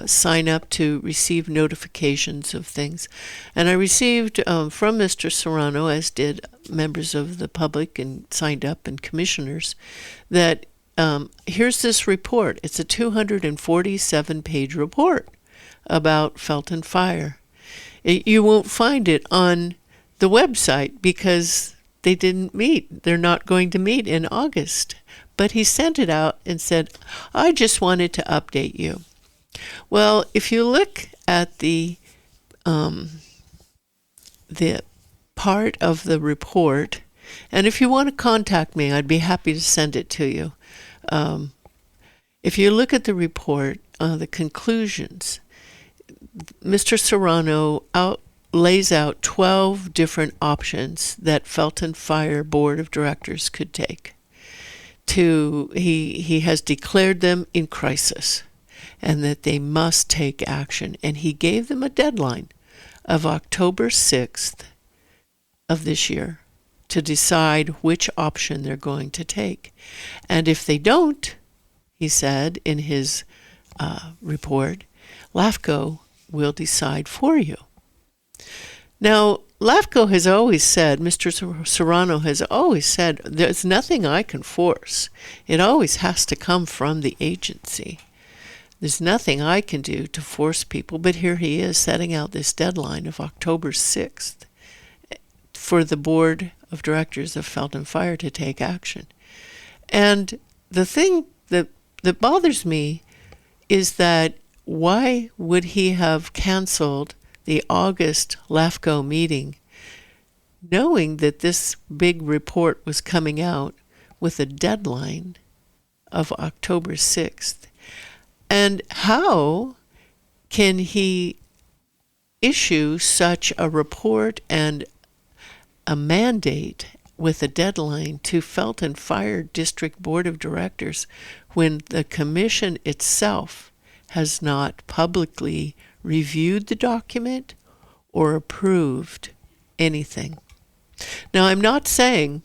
Speaker 2: sign up to receive notifications of things. And I received from Mr. Serrano, as did members of the public and signed up and commissioners, that here's this report. It's a 247-page report about Felton Fire. You won't find it on the website because they didn't meet. They're not going to meet in August. But he sent it out and said, I just wanted to update you. Well, if you look at the part of the report, and if you want to contact me, I'd be happy to send it to you. If you look at the report, the conclusions, Mr. Serrano lays out 12 different options that Felton Fire Board of Directors could take. He has declared them in crisis and that they must take action. And he gave them a deadline of October 6th of this year to decide which option they're going to take. And if they don't, he said in his report, LAFCO will decide for you. Now, LAFCO has always said, Mr. Serrano has always said, there's nothing I can force. It always has to come from the agency. There's nothing I can do to force people, but here he is setting out this deadline of October 6th for the Board of Directors of Felton Fire to take action. And the thing that bothers me is that why would he have canceled the August LAFCO meeting, knowing that this big report was coming out with a deadline of October 6th? And how can he issue such a report and a mandate with a deadline to Felton Fire District Board of Directors when the commission itself has not publicly reviewed the document or approved anything? Now, I'm not saying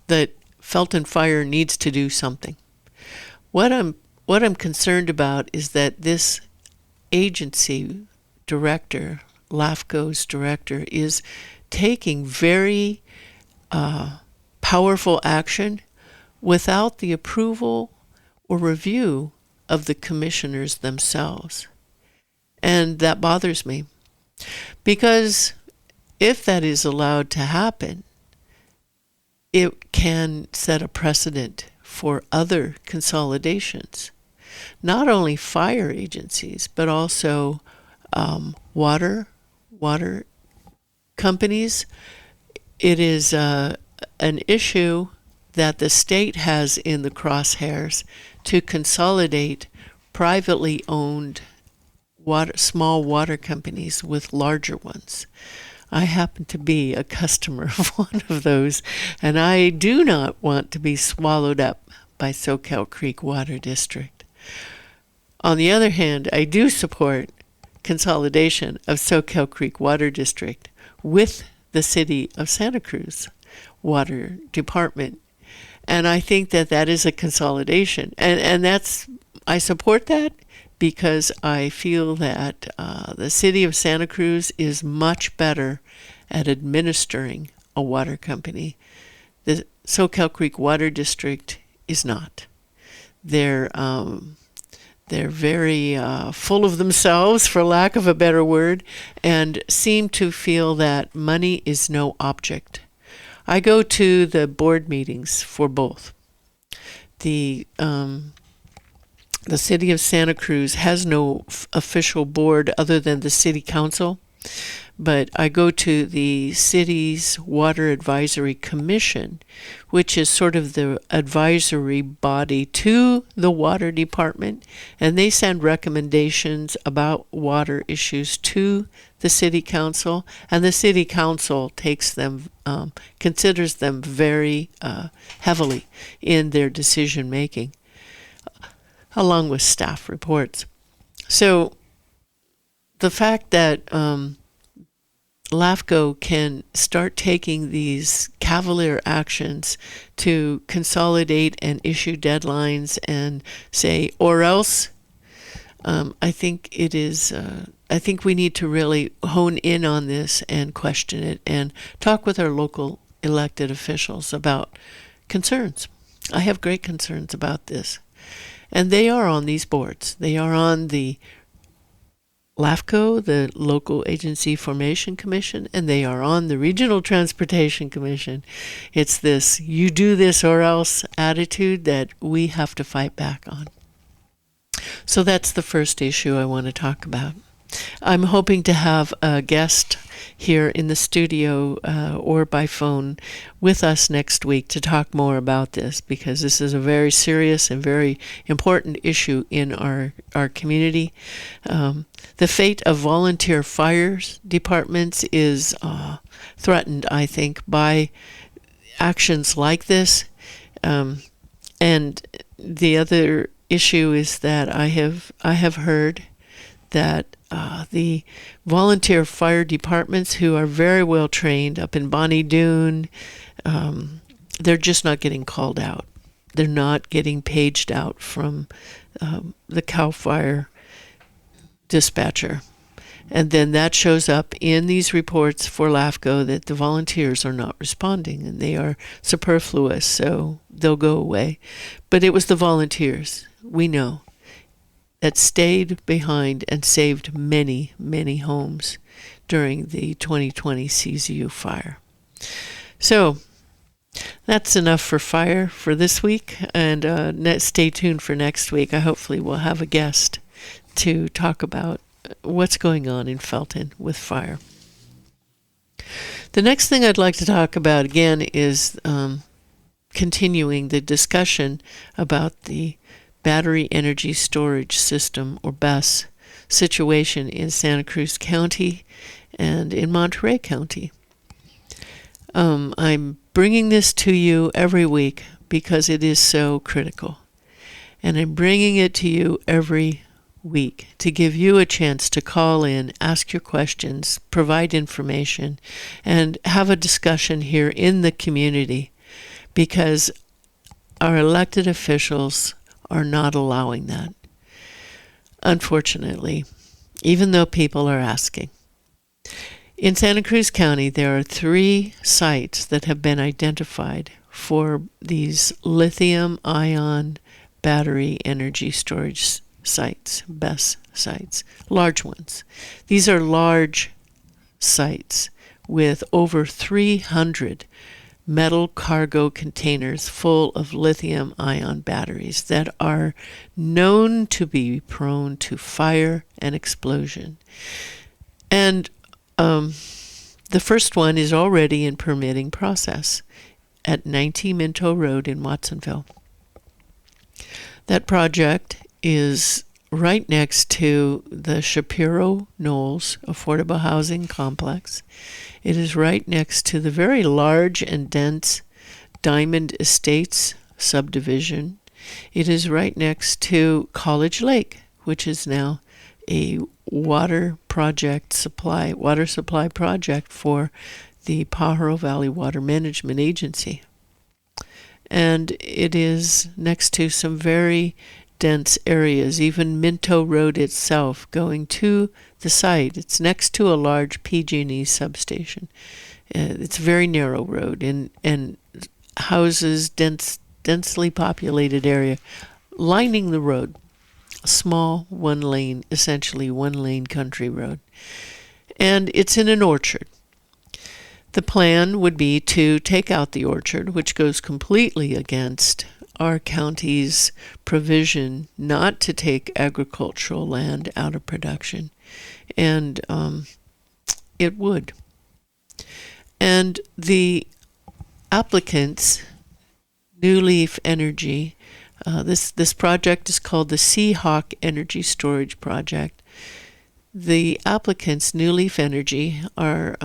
Speaker 2: that Felton Fire needs to do something. What I'm concerned about is that this agency director, LAFCO's director, is taking very powerful action without the approval or review of the commissioners themselves. And that bothers me, because if that is allowed to happen, it can set a precedent for other consolidations, not only fire agencies, but also water companies. It is an issue that the state has in the crosshairs to consolidate privately owned small water companies with larger ones. I happen to be a customer of one of those, and I do not want to be swallowed up by Soquel Creek Water District. On the other hand, I do support consolidation of Soquel Creek Water District with the City of Santa Cruz Water Department. And I think that that is a consolidation. And I support that because I feel that the City of Santa Cruz is much better at administering a water company. The Soquel Creek Water District is not. They're very full of themselves, for lack of a better word, and seem to feel that money is no object. I go to the board meetings for both. The City of Santa Cruz has no official board other than the City Council, but I go to the city's Water Advisory Commission, which is sort of the advisory body to the Water Department, and they send recommendations about water issues to the City Council, and the City Council takes them, considers them very heavily in their decision making, along with staff reports. So the fact that LAFCO can start taking these cavalier actions to consolidate and issue deadlines and say, or else, I think it is, I think we need to really hone in on this and question it and talk with our local elected officials about concerns. I have great concerns about this. And they are on these boards. They are on the LAFCO, the Local Agency Formation Commission, and they are on the Regional Transportation Commission. It's this you do this or else attitude that we have to fight back on. So that's the first issue I want to talk about. I'm hoping to have a guest here in the studio or by phone with us next week to talk more about this, because this is a very serious and very important issue in our community. The fate of volunteer fire departments is threatened, I think, by actions like this. And the other issue is that I have heard that the volunteer fire departments, who are very well trained up in Bonnie Doon, they're just not getting called out. They're not getting paged out from the CAL FIRE dispatcher. And then that shows up in these reports for LAFCO that the volunteers are not responding and they are superfluous, so they'll go away. But it was the volunteers, we know, that stayed behind and saved many, many homes during the 2020 CZU fire. So that's enough for fire for this week, and stay tuned for next week. I hopefully will have a guest to talk about what's going on in Felton with fire. The next thing I'd like to talk about again is continuing the discussion about the battery energy storage system, or BESS, situation in Santa Cruz County and in Monterey County. I'm bringing this to you every week because it is so critical. And I'm bringing it to you every week to give you a chance to call in, ask your questions, provide information, and have a discussion here in the community, because our elected officials are not allowing that, unfortunately, even though people are asking. In Santa Cruz County, there are 3 sites that have been identified for these lithium-ion battery energy storage sites, BESS sites, large ones. These are large sites with over 300 metal cargo containers full of lithium-ion batteries that are known to be prone to fire and explosion. And the first one is already in permitting process at 90 Minto Road in Watsonville. That project is right next to the Shapiro Knolls Affordable Housing Complex. It is right next to the very large and dense Diamond Estates subdivision. It is right next to College Lake, which is now a water supply project for the Pajaro Valley Water Management Agency. And it is next to some very dense areas, even Minto Road itself going to the site. It's next to a large PG&E substation. It's a very narrow road and houses densely populated area lining the road. A small essentially one lane country road. And it's in an orchard. The plan would be to take out the orchard, which goes completely against our county's provision not to take agricultural land out of production. And it would. And the applicants, New Leaf Energy, this project is called the Seahawk Energy Storage Project. The applicants, New Leaf Energy, are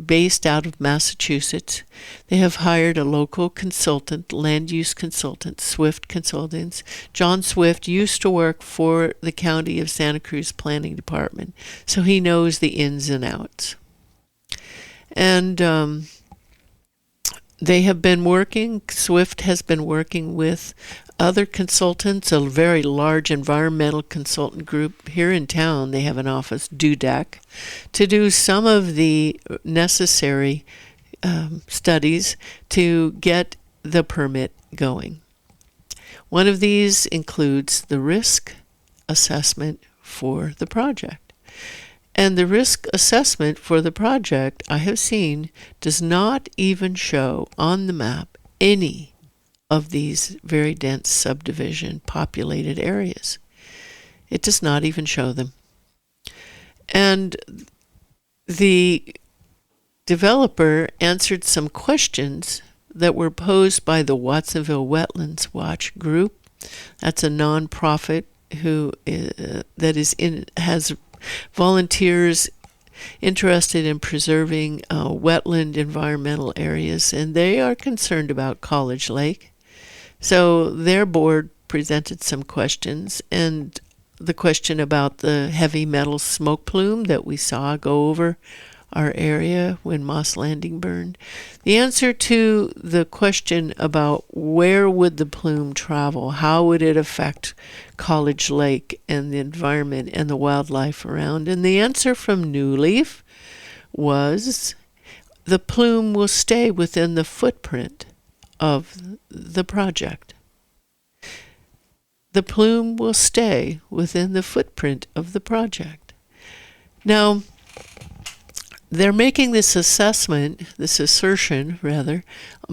Speaker 2: based out of Massachusetts. They have hired a local consultant, land use consultant, Swift Consultants. John Swift used to work for the County of Santa Cruz Planning Department, so he knows the ins and outs. And they have been working, Swift has been working with other consultants, a very large environmental consultant group here in town. They have an office, DUDAC, to do some of the necessary studies to get the permit going. One of these includes the risk assessment for the project. And the risk assessment for the project, I have seen, does not even show on the map any of these very dense subdivision populated areas. It does not even show them. And the developer answered some questions that were posed by the Watsonville Wetlands Watch group. That's a nonprofit who has volunteers interested in preserving wetland environmental areas, and they are concerned about College Lake. So their board presented some questions, and the question about the heavy metal smoke plume that we saw go over our area when Moss Landing burned. The answer to the question about where would the plume travel, how would it affect College Lake and the environment and the wildlife around, and the answer from New Leaf was the plume will stay within the footprint of the project. The plume will stay within the footprint of the project. Now, they're making this assertion,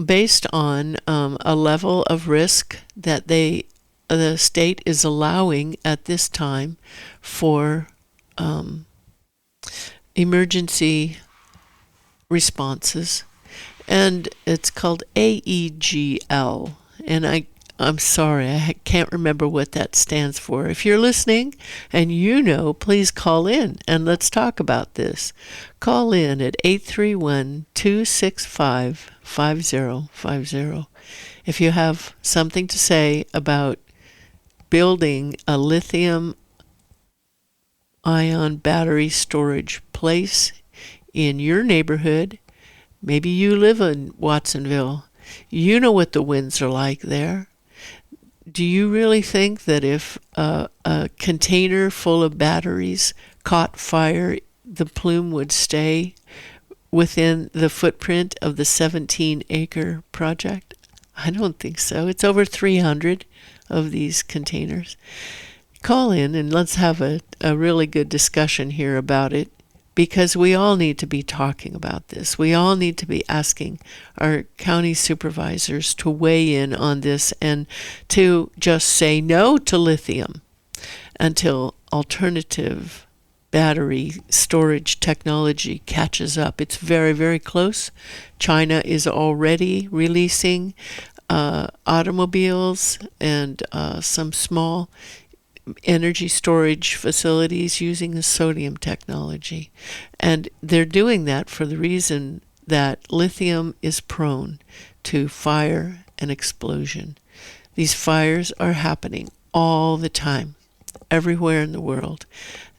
Speaker 2: based on a level of risk that the state is allowing at this time for emergency responses, and it's called AEGL. And I'm sorry, I can't remember what that stands for. If you're listening and you know, please call in and let's talk about this. Call in at 831-265-5050 if you have something to say about building a lithium-ion battery storage place in your neighborhood. Maybe you live in Watsonville. You know what the winds are like there. Do you really think that if a container full of batteries caught fire, the plume would stay within the footprint of the 17-acre project? I don't think so. It's over 300 of these containers. Call in and let's have a really good discussion here about it, because we all need to be talking about this. We all need to be asking our county supervisors to weigh in on this and to just say no to lithium until alternative battery storage technology catches up. It's very, very close. China is already releasing automobiles and some small energy storage facilities using the sodium technology. And they're doing that for the reason that lithium is prone to fire and explosion. These fires are happening all the time, everywhere in the world.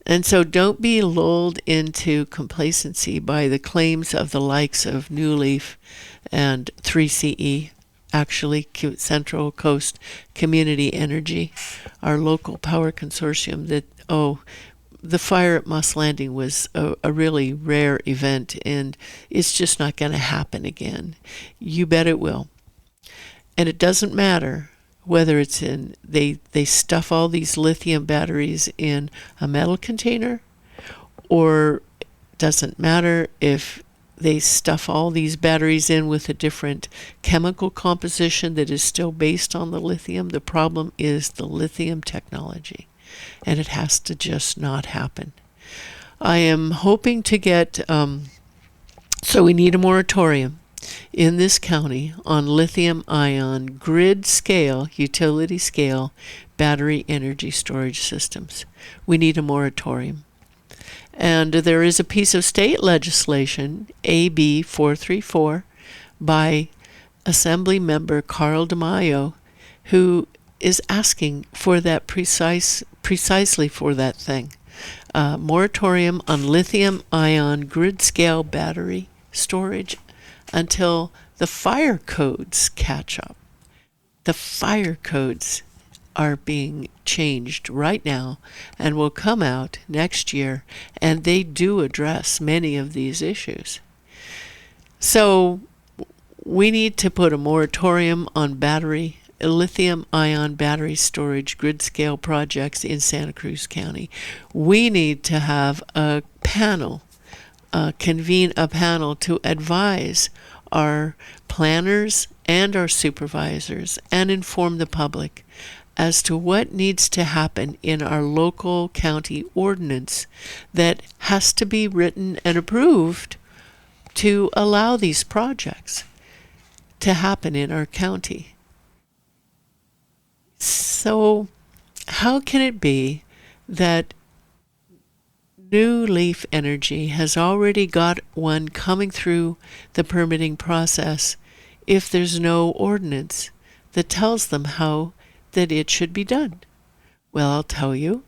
Speaker 2: And so don't be lulled into complacency by the claims of the likes of New Leaf and 3CE, actually Central Coast Community Energy, our local power consortium, that, the fire at Moss Landing was a really rare event, and it's just not going to happen again. You bet it will. And it doesn't matter whether it's in, they stuff all these lithium batteries in a metal container, or doesn't matter if they stuff all these batteries in with a different chemical composition that is still based on the lithium. The problem is the lithium technology, and it has to just not happen. I am hoping to get, so we need a moratorium in this county on lithium-ion grid-scale, utility-scale battery energy storage systems. We need a moratorium. And there is a piece of state legislation, AB 434, by Assembly Member Carl DeMaio, who is asking for that precisely for that thing. Moratorium on lithium-ion grid-scale battery storage until the fire codes catch up. The fire codes are being changed right now and will come out next year, and they do address many of these issues. So we need to put a moratorium on lithium-ion battery storage grid-scale projects in Santa Cruz County. We need to have a panel, convene a panel to advise our planners and our supervisors and inform the public as to what needs to happen in our local county ordinance that has to be written and approved to allow these projects to happen in our county. So how can it be that New Leaf Energy has already got one coming through the permitting process if there's no ordinance that tells them how that it should be done? Well, I'll tell you.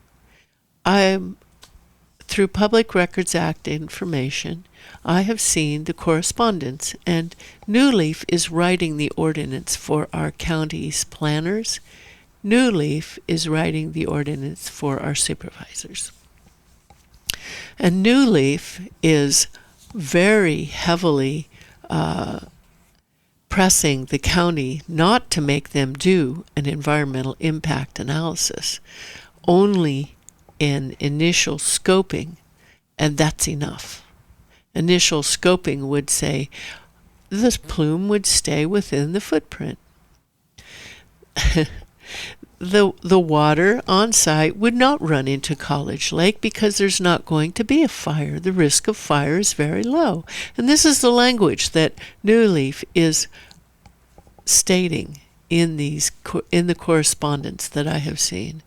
Speaker 2: Through Public Records Act information, I have seen the correspondence, and New Leaf is writing the ordinance for our county's planners. New Leaf is writing the ordinance for our supervisors. And New Leaf is very heavily pressing the county not to make them do an environmental impact analysis, only in initial scoping, and that's enough. Initial scoping would say this plume would stay within the footprint. The water on site would not run into College Lake because there's not going to be a fire. The risk of fire is very low. And this is the language that New Leaf is stating in the correspondence that I have seen.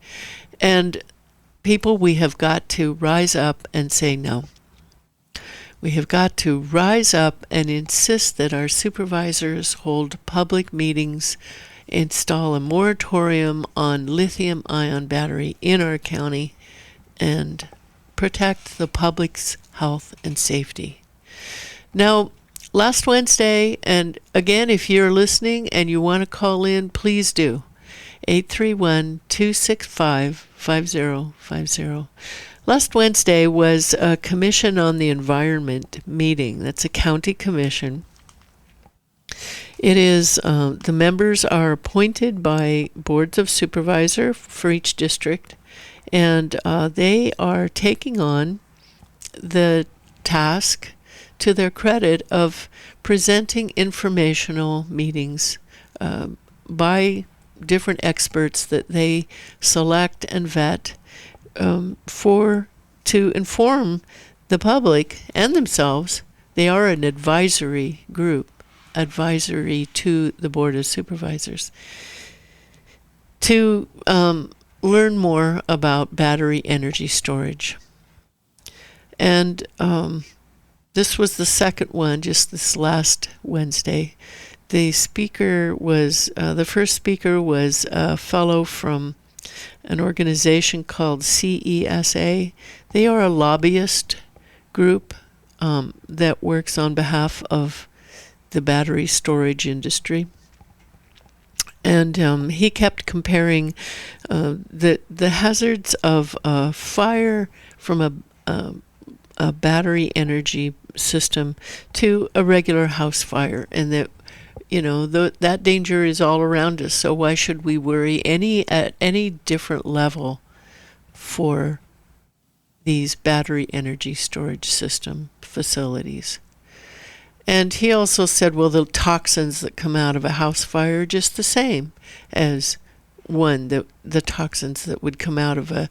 Speaker 2: And people, we have got to rise up and say no. We have got to rise up and insist that our supervisors hold public meetings, install a moratorium on lithium-ion battery in our county, and protect the public's health and safety. Now, last Wednesday, and again, if you're listening and you want to call in, please do. 831-265-5050. Last Wednesday was a Commission on the Environment meeting. That's a county commission. It is, the members are appointed by boards of supervisor for each district, and they are taking on the task, to their credit, of presenting informational meetings by different experts that they select and vet to inform the public and themselves. They are an advisory group, advisory to the Board of Supervisors, to learn more about battery energy storage. And this was the second one, just this last Wednesday. The first speaker was a fellow from an organization called CESA. They are a lobbyist group that works on behalf of the battery storage industry. And he kept comparing the hazards of fire from a battery energy system to a regular house fire, and that that danger is all around us. So why should we worry at any different level for these battery energy storage system facilities? And he also said, well, the toxins that come out of a house fire are just the same as the toxins that would come out of a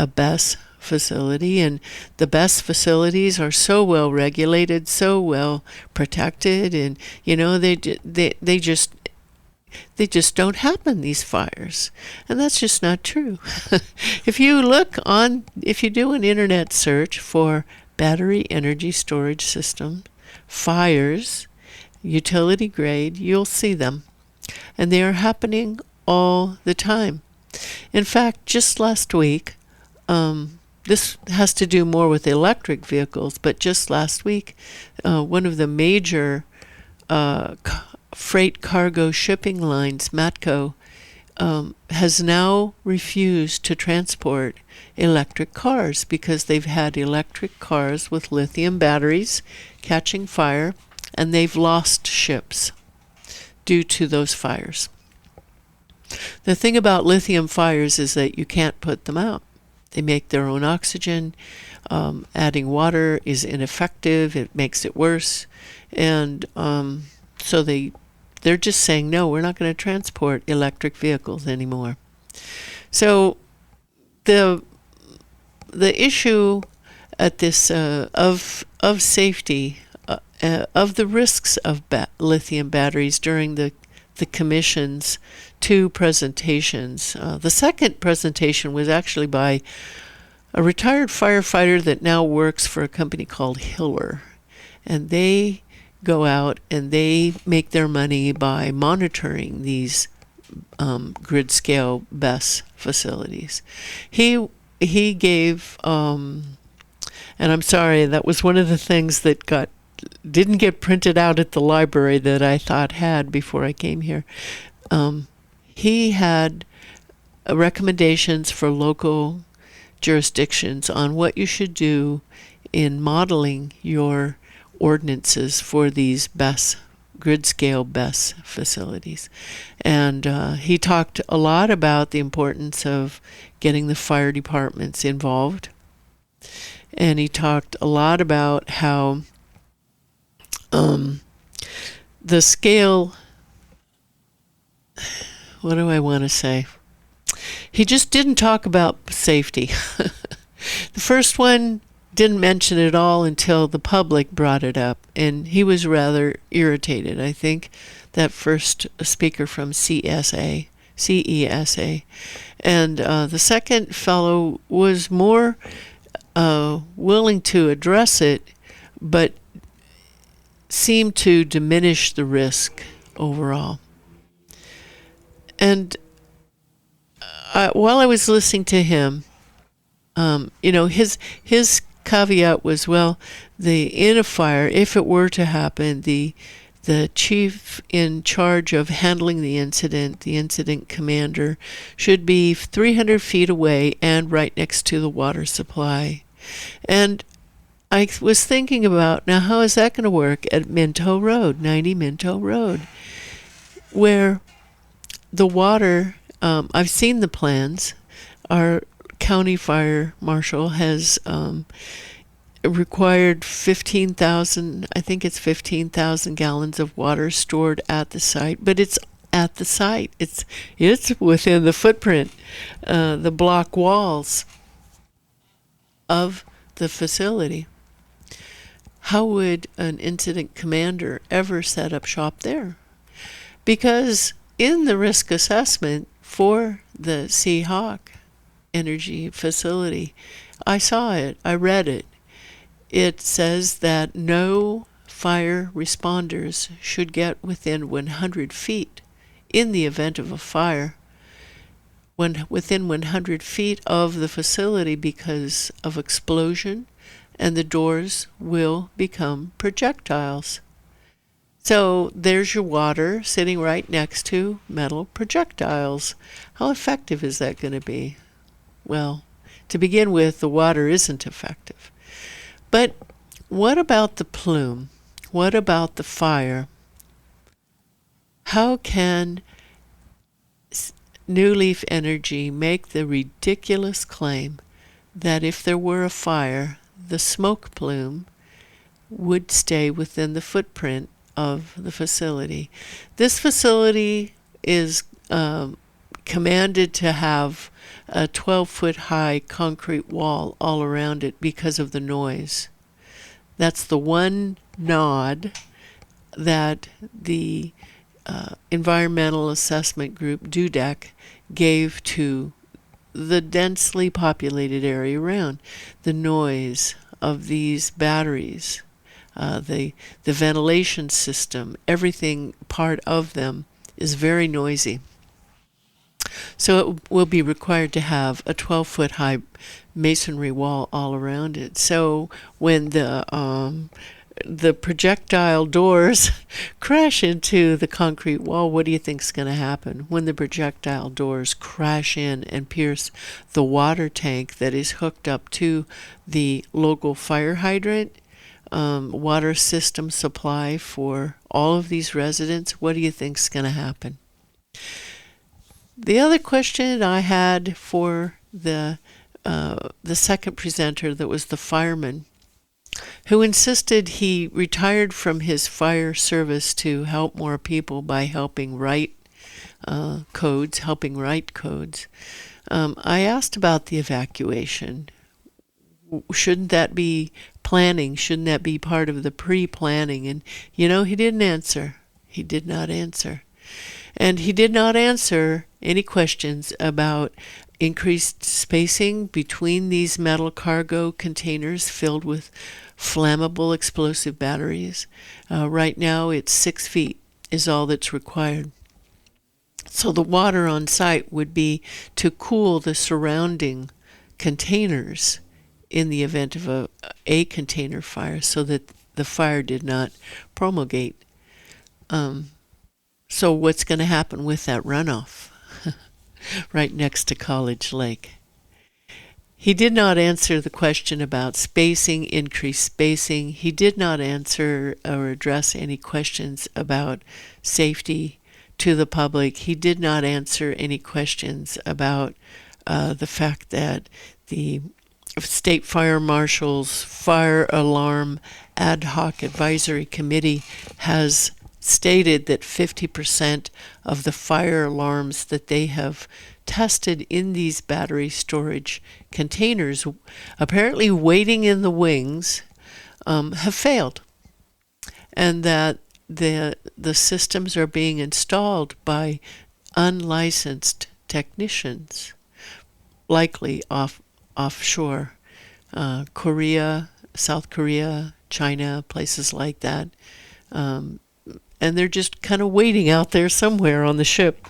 Speaker 2: BESS facility. And the BESS facilities are so well regulated, so well protected, and they just don't happen, these fires. And that's just not true. If you do an internet search for battery energy storage system fires, utility grade, you'll see them. And they are happening all the time. In fact, just last week, this has to do more with electric vehicles, but just last week, one of the major freight cargo shipping lines, Matco, has now refused to transport electric cars because they've had electric cars with lithium batteries catching fire, and they've lost ships due to those fires. The thing about lithium fires is that you can't put them out. They make their own oxygen. Adding water is ineffective. It makes it worse. And so they're just saying, no, we're not going to transport electric vehicles anymore. So the issue at this of safety of the risks of lithium batteries during the commission's two presentations. The second presentation was actually by a retired firefighter that now works for a company called Hiller, and they go out and they make their money by monitoring these grid scale BESS facilities. He gave, and I'm sorry, that was one of the things that didn't get printed out at the library that I thought had before I came here. He had recommendations for local jurisdictions on what you should do in modeling your ordinances for these BESS, grid scale BESS facilities. And he talked a lot about the importance of getting the fire departments involved. And he talked a lot about how the scale, what do I want to say? He just didn't talk about safety. The first one didn't mention it all until the public brought it up, and he was rather irritated. I think that first speaker from CESA, and the second fellow was more willing to address it, but seemed to diminish the risk overall. And while I was listening to him, his caveat was, well, in a fire, if it were to happen, the chief in charge of handling the incident commander, should be 300 feet away and right next to the water supply. And I was thinking about, now how is that going to work at 90 Minto Road, where the water, I've seen the plans. Our county fire marshal has required 15,000, I think it's 15,000 gallons of water stored at the site, but it's at the site. It's within the footprint, the block walls of the facility. How would an incident commander ever set up shop there? Because in the risk assessment for the Seahawk Energy facility, I saw it, I read it. It says that no fire responders should get within 100 feet in the event of a fire, within 100 feet of the facility because of explosion, and the doors will become projectiles. So there's your water sitting right next to metal projectiles. How effective is that going to be? Well, to begin with, the water isn't effective. But what about the plume? What about the fire? How can New Leaf Energy make the ridiculous claim that if there were a fire, the smoke plume would stay within the footprint of the facility? This facility is commanded to have a 12-foot high concrete wall all around it because of the noise. That's the one nod that the Environmental Assessment Group, DUDEC, gave to the densely populated area around. The noise of these batteries, the ventilation system, everything part of them is very noisy. So it will be required to have a 12-foot high masonry wall all around it. So when the projectile doors crash into the concrete wall, what do you think is going to happen when the projectile doors crash in and pierce the water tank that is hooked up to the local fire hydrant, water system supply for all of these residents? What do you think is going to happen? The other question I had for the second presenter, that was the fireman, who insisted he retired from his fire service to help more people by helping write codes, helping write codes. I asked about the evacuation. Shouldn't that be planning? Shouldn't that be part of the pre-planning? And, he didn't answer. He did not answer. And he did not answer any questions about increased spacing between these metal cargo containers filled with flammable explosive batteries. Right now, it's 6 feet is all that's required. So the water on site would be to cool the surrounding containers in the event of a container fire, so that the fire did not promulgate. So what's going to happen with that runoff right next to College Lake? He did not answer the question about spacing, increased spacing. He did not answer or address any questions about safety to the public. He did not answer any questions about the fact that the State Fire Marshal's Fire Alarm Ad Hoc Advisory Committee has stated that 50% of the fire alarms that they have tested in these battery storage containers, apparently waiting in the wings, have failed, and that the systems are being installed by unlicensed technicians, likely offshore, Korea, South Korea, China, places like that. And they're just kind of waiting out there somewhere on the ship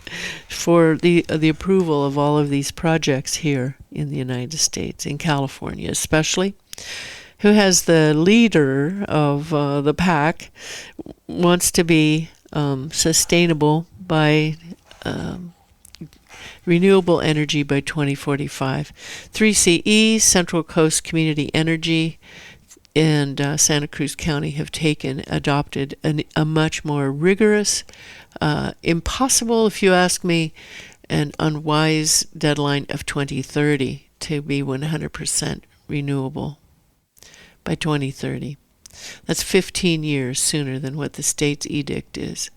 Speaker 2: for the approval of all of these projects here in the United States, in California especially, who has the leader of the pack, wants to be sustainable by renewable energy by 2045. 3CE, Central Coast Community Energy, and Santa Cruz County have adopted a much more rigorous, impossible, if you ask me, an unwise deadline of 2030 to be 100% renewable by 2030. That's 15 years sooner than what the state's edict is.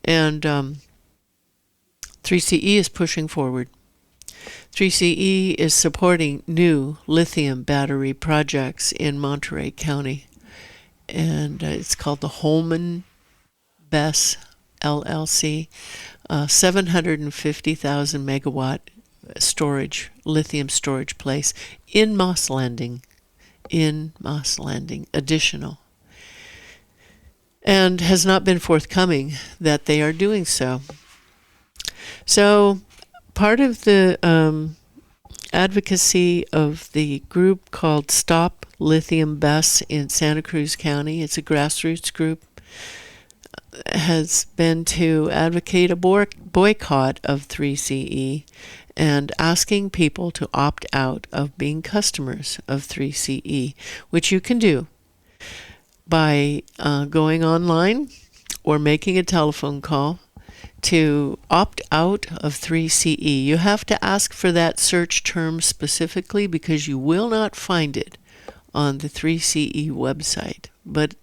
Speaker 2: And 3CE is pushing forward. 3CE is supporting new lithium battery projects in Monterey County, and it's called the Holman BESS LLC, 750,000 megawatt lithium storage place in Moss Landing, additional, and has not been forthcoming that they are doing so. So part of the advocacy of the group called Stop Lithium BESS in Santa Cruz County, it's a grassroots group, has been to advocate a boycott of 3CE and asking people to opt out of being customers of 3CE, which you can do by going online or making a telephone call to opt out of 3CE. You have to ask for that search term specifically because you will not find it on the 3CE website, but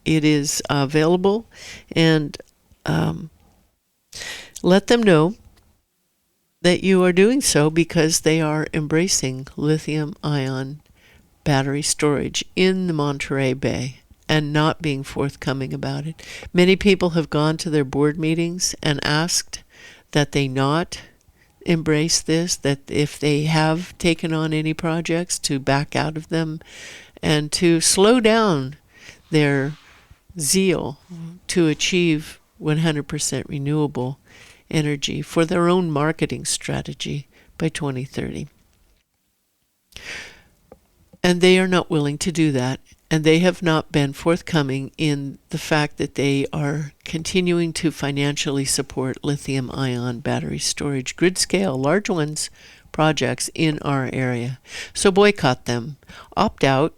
Speaker 2: it is available, and let them know that you are doing so because they are embracing lithium-ion battery storage in the Monterey Bay and not being forthcoming about it. Many people have gone to their board meetings and asked that they not embrace this, that if they have taken on any projects, to back out of them and to slow down their zeal to achieve 100% renewable energy for their own marketing strategy by 2030. And they are not willing to do that. And they have not been forthcoming in the fact that they are continuing to financially support lithium-ion battery storage, grid-scale, large ones, projects in our area. So boycott them. Opt out.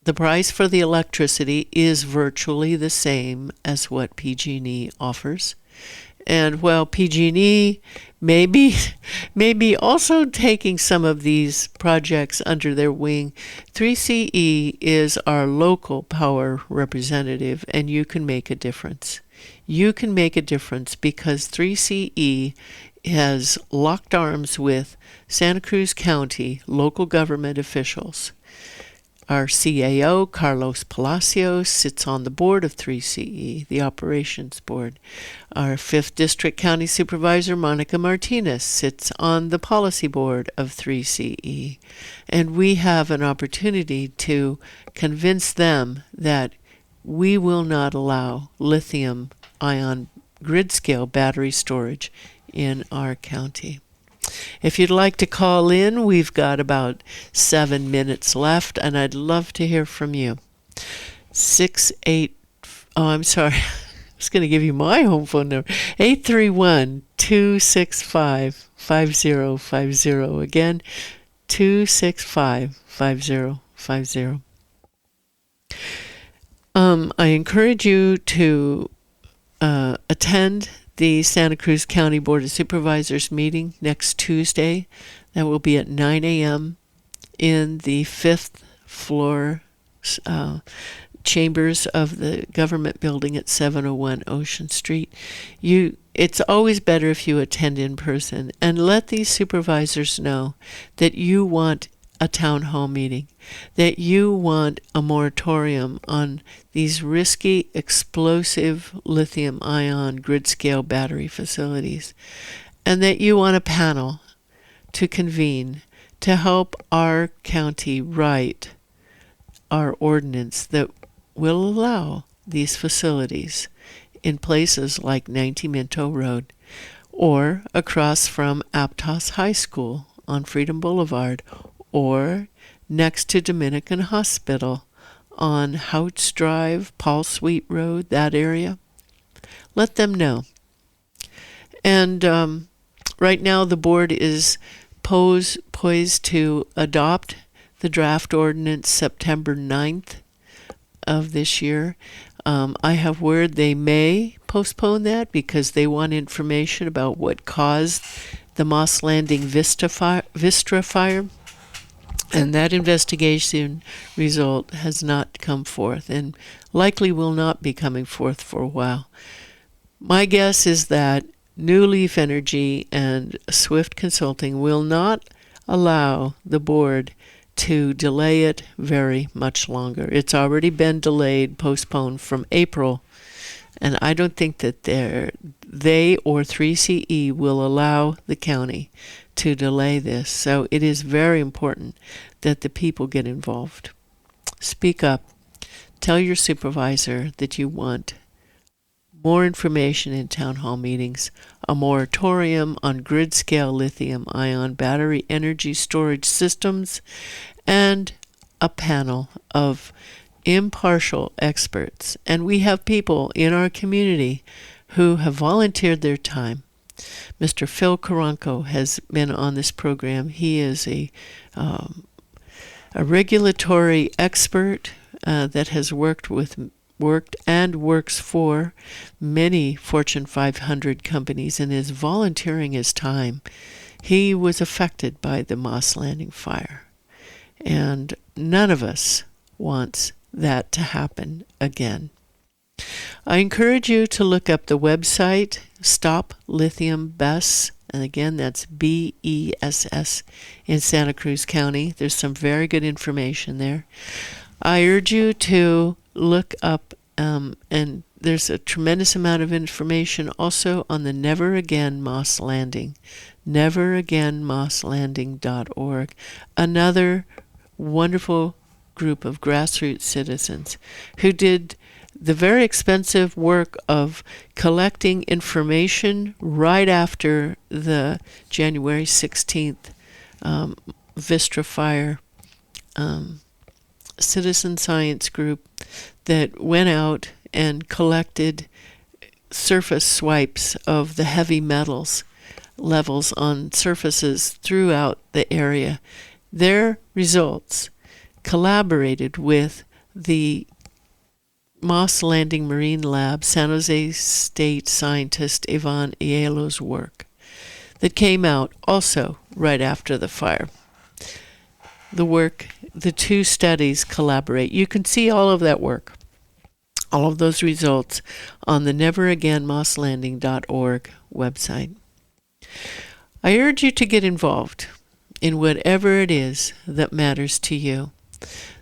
Speaker 2: The price for the electricity is virtually the same as what PG&E offers. And while PG&E may be also taking some of these projects under their wing, 3CE is our local power representative, and you can make a difference. you can make a difference because 3CE has locked arms with Santa Cruz County local government officials. Our CAO, Carlos Palacios, sits on the board of 3CE, the operations board. Our 5th District County Supervisor, Monica Martinez, sits on the policy board of 3CE. And we have an opportunity to convince them that we will not allow lithium-ion grid-scale battery storage in our county. If you'd like to call in, we've got about 7 minutes left, and I'd love to hear from you. I'm sorry. I was going to give you my home phone number. 831-265-5050. Again, 265-5050. I encourage you to attend the Santa Cruz County Board of Supervisors meeting next Tuesday. That will be at 9 a.m. in the 5th floor chambers of the government building at 701 Ocean Street. It's always better if you attend in person, and let these supervisors know that you want a town hall meeting, that you want a moratorium on these risky, explosive lithium-ion grid-scale battery facilities, and that you want a panel to convene to help our county write our ordinance that will allow these facilities in places like 90 Minto Road or across from Aptos High School on Freedom Boulevard, or next to Dominican Hospital on Houts Drive, Paul Sweet Road, that area. Let them know. And right now the board is poised to adopt the draft ordinance September 9th of this year. I have word they may postpone that because they want information about what caused the Moss Landing Vistra fire. And that investigation result has not come forth and likely will not be coming forth for a while. My guess is that New Leaf Energy and Swift Consulting will not allow the board to delay it very much longer. It's already been delayed, postponed from April, and I don't think that they or 3CE will allow the county to delay this. So it is very important that the people get involved. Speak up. Tell your supervisor that you want more information in town hall meetings, a moratorium on grid-scale lithium-ion battery energy storage systems, and a panel of impartial experts. And we have people in our community who have volunteered their time. Mr. Phil Karanko has been on this program. He is a regulatory expert that has worked and works for many Fortune 500 companies and is volunteering his time. He was affected by the Moss Landing fire, and none of us wants that to happen again. I encourage you to look up the website, Stop Lithium BESS, and again, that's BESS in Santa Cruz County. There's some very good information there. I urge you to look up, and there's a tremendous amount of information also on the Never Again Moss Landing, neveragainmosslanding.org. Another wonderful group of grassroots citizens who did the very expensive work of collecting information right after the January 16th Vistra fire. Citizen science group that went out and collected surface swipes of the heavy metals levels on surfaces throughout the area. Their results collaborated with the Moss Landing Marine Lab, San Jose State scientist Ivan Ielo's work that came out also right after the fire. The two studies collaborate. You can see all of that work all of those results on the neveragainmosslanding.org website. I urge you to get involved in whatever it is that matters to you.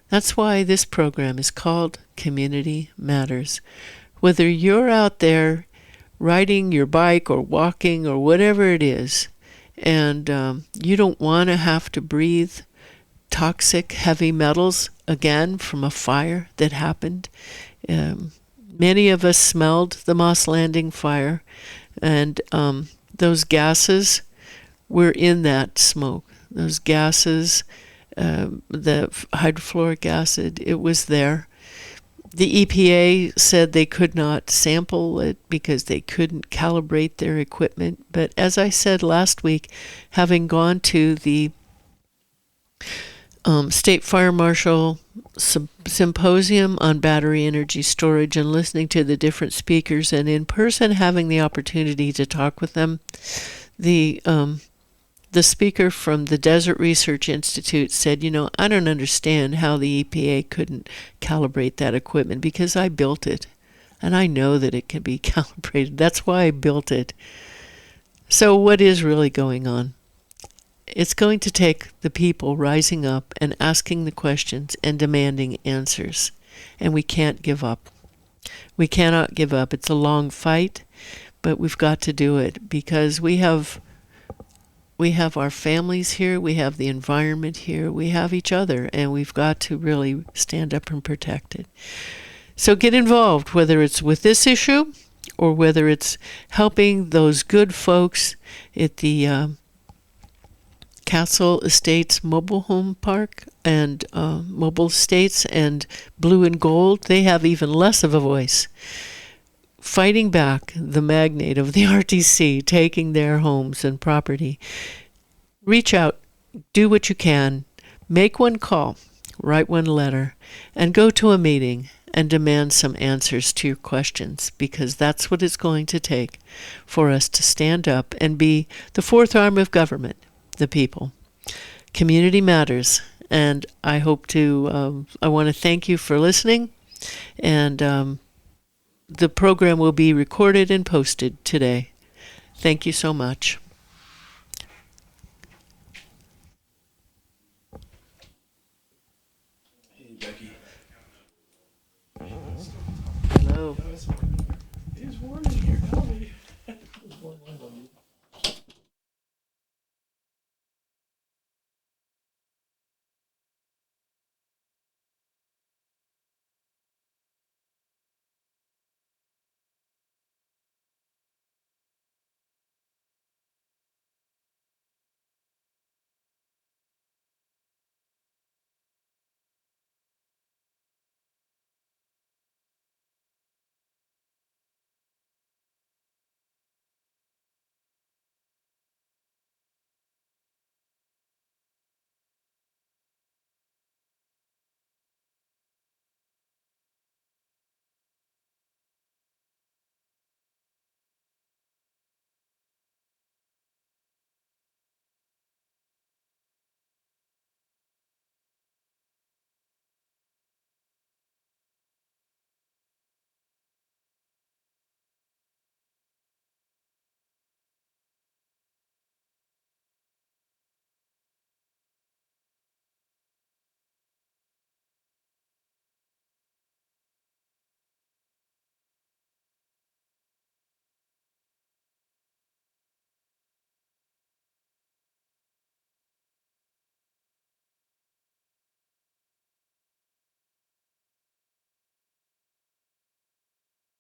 Speaker 2: That's why this program is called Community Matters. Whether you're out there riding your bike or walking or whatever it is, and you don't want to have to breathe toxic heavy metals again from a fire that happened. Many of us smelled the Moss Landing fire, and those gases were in that smoke. Those gases, the hydrofluoric acid, it was there. The EPA said they could not sample it because they couldn't calibrate their equipment. But as I said last week, having gone to the State Fire Marshal Symposium on Battery Energy Storage and listening to the different speakers and in person having the opportunity to talk with them, the speaker from the Desert Research Institute said, I don't understand how the EPA couldn't calibrate that equipment because I built it and I know that it can be calibrated. That's why I built it. So what is really going on? It's going to take the people rising up and asking the questions and demanding answers. And we can't give up. We cannot give up. It's a long fight, but we've got to do it because we have our families here, we have the environment here, we have each other, and we've got to really stand up and protect it. So get involved, whether it's with this issue or whether it's helping those good folks at the Castle Estates Mobile Home Park and Mobile Estates and Blue and Gold. They have even less of a voice, fighting back the magnate of the RTC, taking their homes and property. Reach out, do what you can, make one call, write one letter, and go to a meeting and demand some answers to your questions, because that's what it's going to take for us to stand up and be the fourth arm of government, the people. Community matters, and I want to thank you for listening, and the program will be recorded and posted today. Thank you so much.